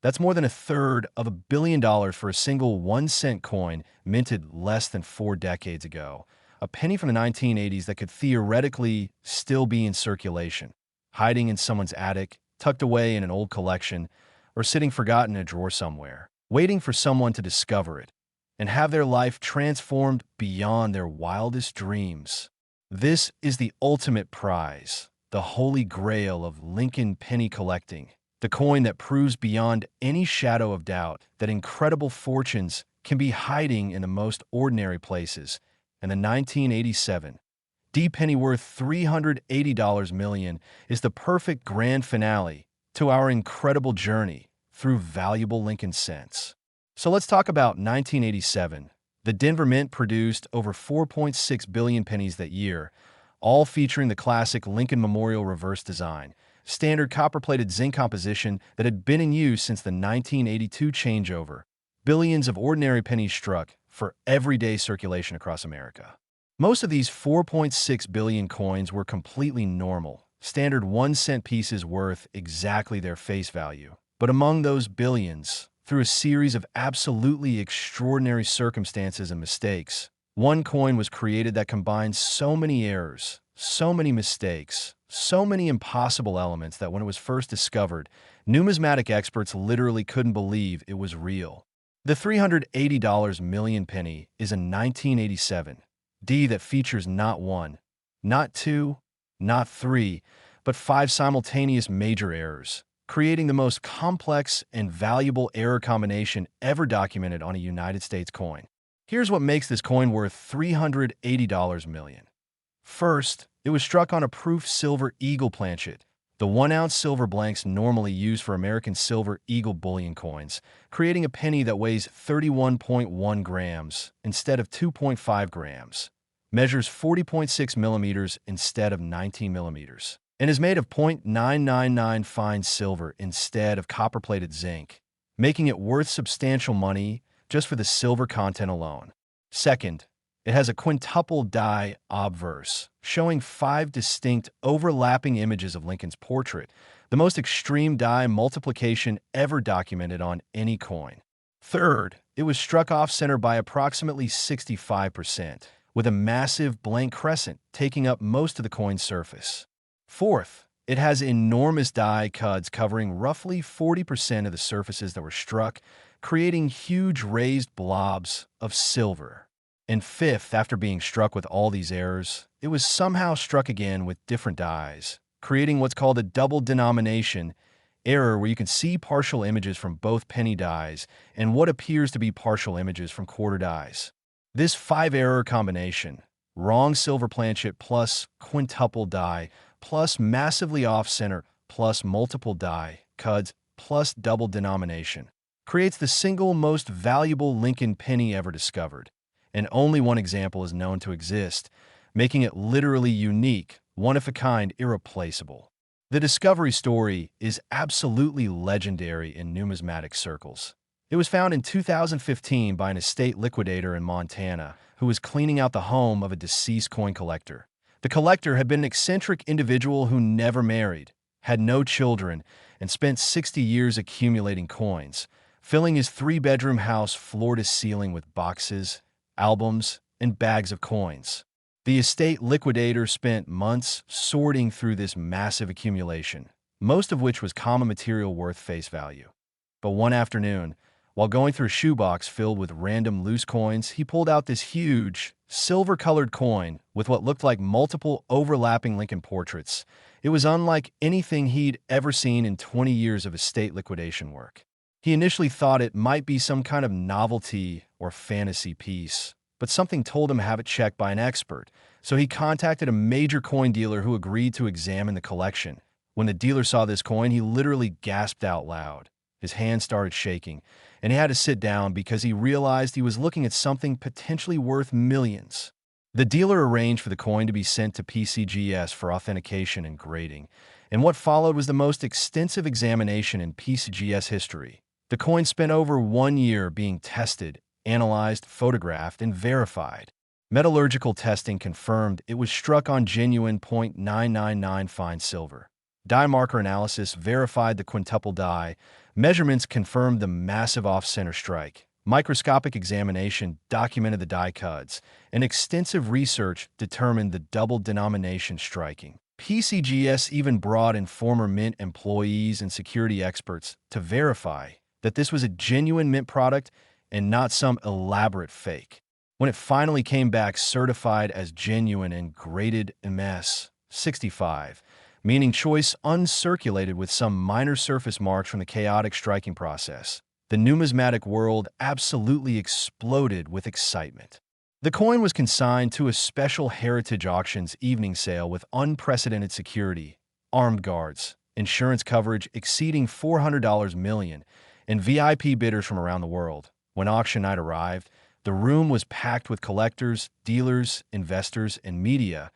That's more than a third of $1 billion for a single 1-cent coin minted less than 4 decades ago. A penny from the 1980s that could theoretically still be in circulation, hiding in someone's attic, tucked away in an old collection, or sitting forgotten in a drawer somewhere, waiting for someone to discover it and have their life transformed beyond their wildest dreams. This is the ultimate prize, the holy grail of Lincoln penny collecting, the coin that proves beyond any shadow of doubt that incredible fortunes can be hiding in the most ordinary places. And the 1987 D. penny, worth $380 million, is the perfect grand finale to our incredible journey through valuable Lincoln cents. So let's talk about 1987. The Denver Mint produced over 4.6 billion pennies that year, all featuring the classic Lincoln Memorial reverse design, standard copper-plated zinc composition that had been in use since the 1982 changeover. Billions of ordinary pennies struck for everyday circulation across America. Most of these 4.6 billion coins were completely normal, standard 1-cent pieces worth exactly their face value. But among those billions, through a series of absolutely extraordinary circumstances and mistakes, one coin was created that combined so many errors, so many mistakes, so many impossible elements that when it was first discovered, numismatic experts literally couldn't believe it was real. The $380 million penny is a 1987 D that features not one, not two, not three, but 5 simultaneous major errors, creating the most complex and valuable error combination ever documented on a United States coin. Here's what makes this coin worth $380 million. First, it was struck on a proof silver eagle planchet, the 1-ounce silver blanks normally used for American silver eagle bullion coins, creating a penny that weighs 31.1 grams instead of 2.5 grams, measures 40.6 millimeters instead of 19 millimeters, and is made of 0.999 fine silver instead of copper-plated zinc, making it worth substantial money just for the silver content alone. Second, it has a quintuple die obverse, showing 5 distinct overlapping images of Lincoln's portrait, the most extreme die multiplication ever documented on any coin. Third, it was struck off-center by approximately 65%, with a massive blank crescent taking up most of the coin's surface. Fourth, it has enormous die cuts covering roughly 40% of the surfaces that were struck, creating huge raised blobs of silver. And fifth, after being struck with all these errors, it was somehow struck again with different dies, creating what's called a double denomination error, where you can see partial images from both penny dies and what appears to be partial images from quarter dies. This 5-error combination, wrong silver planchet plus quintuple die, plus massively off-center, plus multiple die cuts, plus double denomination, creates the single most valuable Lincoln penny ever discovered. And only one example is known to exist, making it literally unique, one-of-a-kind, irreplaceable. The discovery story is absolutely legendary in numismatic circles. It was found in 2015 by an estate liquidator in Montana who was cleaning out the home of a deceased coin collector. The collector had been an eccentric individual who never married, had no children, and spent 60 years accumulating coins, filling his 3-bedroom house floor to ceiling with boxes, albums, and bags of coins. The estate liquidator spent months sorting through this massive accumulation, most of which was common material worth face value. But one afternoon, while going through a shoebox filled with random loose coins, he pulled out this huge, silver-colored coin with what looked like multiple overlapping Lincoln portraits. It was unlike anything he'd ever seen in 20 years of estate liquidation work. He initially thought it might be some kind of novelty or fantasy piece, but something told him to have it checked by an expert, so he contacted a major coin dealer who agreed to examine the collection. When the dealer saw this coin, he literally gasped out loud. His hands started shaking, and he had to sit down because he realized he was looking at something potentially worth millions. The dealer arranged for the coin to be sent to PCGS for authentication and grading, and what followed was the most extensive examination in PCGS history. The coin spent over 1 year being tested, analyzed, photographed, and verified. Metallurgical testing confirmed it was struck on genuine .999 fine silver. Die marker analysis verified the quintuple die. Measurements confirmed the massive off-center strike. Microscopic examination documented the die cuts, and extensive research determined the double denomination striking. PCGS even brought in former Mint employees and security experts to verify that this was a genuine Mint product and not some elaborate fake. When it finally came back certified as genuine and graded MS 65, meaning choice uncirculated with some minor surface marks from the chaotic striking process, the numismatic world absolutely exploded with excitement. The coin was consigned to a special Heritage Auctions evening sale with unprecedented security, armed guards, insurance coverage exceeding $400 million, and VIP bidders from around the world. When auction night arrived, the room was packed with collectors, dealers, investors, and media,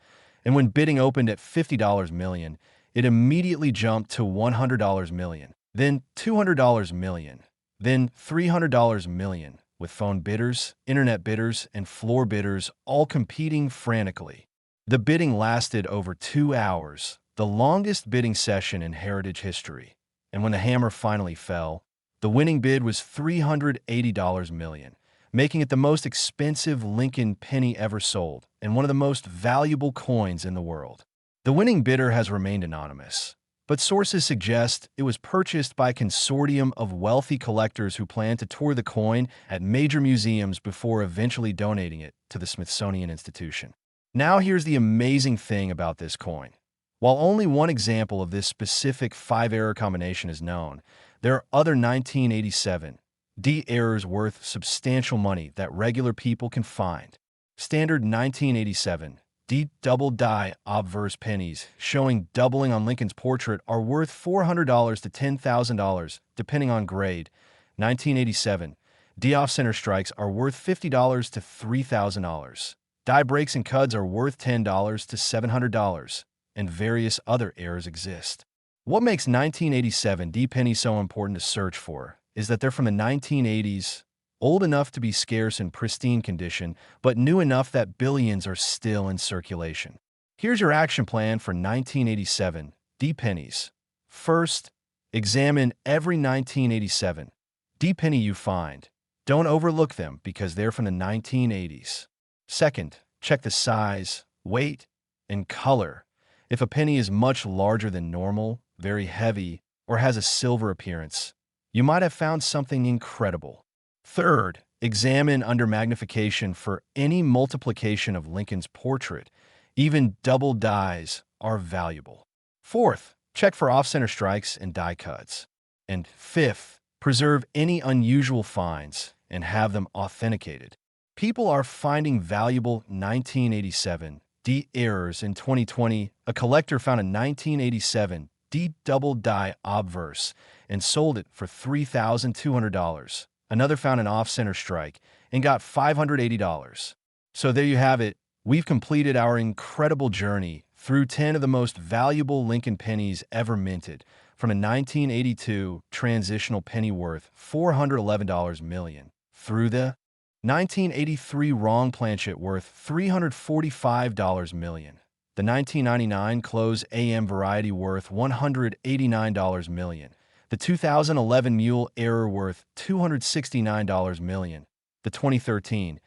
and when bidding opened at $50 million, it immediately jumped to $100 million, then $200 million, then $300 million, with phone bidders, internet bidders, and floor bidders all competing frantically. The bidding lasted over 2 hours, the longest bidding session in Heritage history, and when the hammer finally fell, the winning bid was $380 million, making it the most expensive Lincoln penny ever sold and one of the most valuable coins in the world. The winning bidder has remained anonymous, but sources suggest it was purchased by a consortium of wealthy collectors who plan to tour the coin at major museums before eventually donating it to the Smithsonian Institution. Now here's the amazing thing about this coin. While only one example of this specific 5-error combination is known, there are other 1987 D errors worth substantial money that regular people can find. Standard 1987 D double die obverse pennies showing doubling on Lincoln's portrait are worth $400 to $10,000 depending on grade. 1987 D off-center strikes are worth $50 to $3,000. Die breaks and cuds are worth $10 to $700, and various other errors exist. What makes 1987 D pennies so important to search for is that they're from the 1980s, old enough to be scarce and pristine condition, but new enough that billions are still in circulation. Here's your action plan for 1987 D pennies. First, examine every 1987 D penny you find. Don't overlook them because they're from the 1980s. Second, check the size, weight, and color. If a penny is much larger than normal, very heavy, or has a silver appearance, you might have found something incredible. Third, examine under magnification for any multiplication of Lincoln's portrait. Even double dies are valuable. Fourth, check for off-center strikes and die cuts. And fifth, preserve any unusual finds and have them authenticated. People are finding valuable 1987 D errors in 2020. A collector found a 1987 D double die obverse and sold it for $3,200. Another found an off-center strike and got $580. So there you have it. We've completed our incredible journey through 10 of the most valuable Lincoln pennies ever minted, from a 1982 transitional penny worth $411 million, through the 1983 wrong planchet worth $345 million, the 1999 close AM variety worth $189 million, the 2011 mule error worth $269 million, the 2013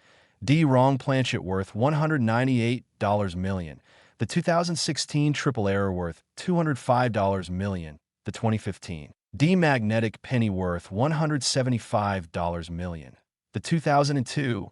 D. Wrong planchet worth $198 million. The 2016 triple error worth $205 million. The 2015. D. Magnetic penny worth $175 million. The 2002.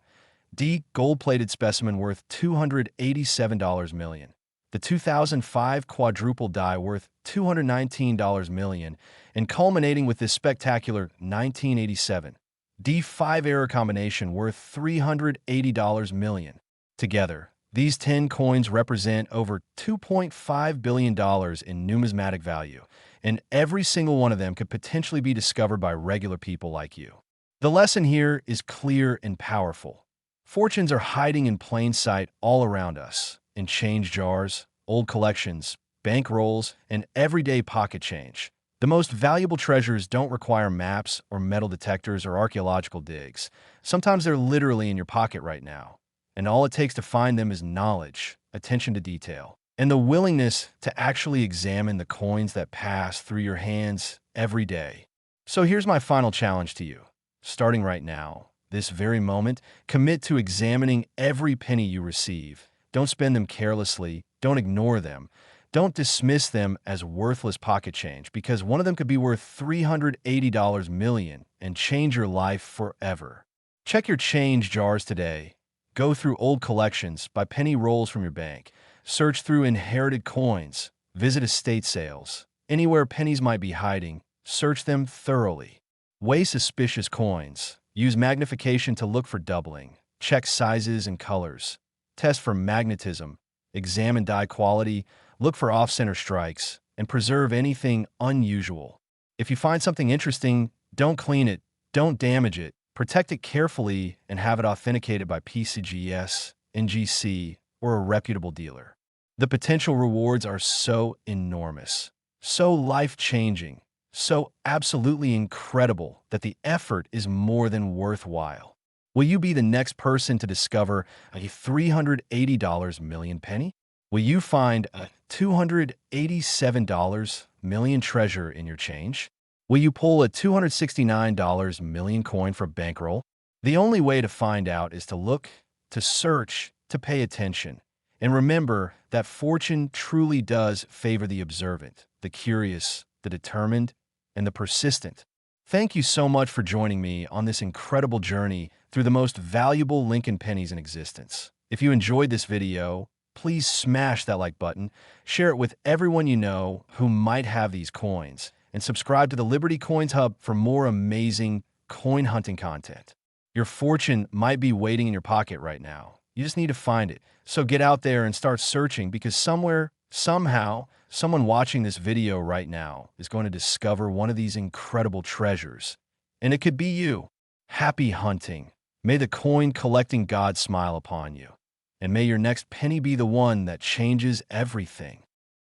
D. Gold-plated specimen worth $287 million. The 2005 quadruple die worth $219 million, and culminating with this spectacular 1987 D5 error combination worth $380 million. Together, these 10 coins represent over $2.5 billion in numismatic value, and every single one of them could potentially be discovered by regular people like you. The lesson here is clear and powerful. Fortunes are hiding in plain sight all around us, in change jars, old collections, bank rolls, and everyday pocket change. The most valuable treasures don't require maps or metal detectors or archaeological digs. Sometimes they're literally in your pocket right now. And all it takes to find them is knowledge, attention to detail, and the willingness to actually examine the coins that pass through your hands every day. So here's my final challenge to you. Starting right now, this very moment, commit to examining every penny you receive. Don't spend them carelessly. Don't ignore them. Don't dismiss them as worthless pocket change, because one of them could be worth $380 million and change your life forever. Check your change jars today. Go through old collections, buy penny rolls from your bank, search through inherited coins, visit estate sales. Anywhere pennies might be hiding, search them thoroughly. Weigh suspicious coins. Use magnification to look for doubling. Check sizes and colors. Test for magnetism. Examine die quality. Look for off-center strikes, and preserve anything unusual. If you find something interesting, don't clean it, don't damage it. Protect it carefully and have it authenticated by PCGS, NGC, or a reputable dealer. The potential rewards are so enormous, so life-changing, so absolutely incredible that the effort is more than worthwhile. Will you be the next person to discover a $380 million penny? Will you find a $287 million treasure in your change? Will you pull a $269 million coin for a bankroll? The only way to find out is to look, to search, to pay attention. And remember that fortune truly does favor the observant, the curious, the determined, and the persistent. Thank you so much for joining me on this incredible journey through the most valuable Lincoln pennies in existence. If you enjoyed this video, please smash that like button, share it with everyone you know who might have these coins, and subscribe to the Liberty Coins Hub for more amazing coin hunting content. Your fortune might be waiting in your pocket right now. You just need to find it. So get out there and start searching, because somewhere, somehow, someone watching this video right now is going to discover one of these incredible treasures. And it could be you. Happy hunting. May the coin collecting God smile upon you. And may your next penny be the one that changes everything.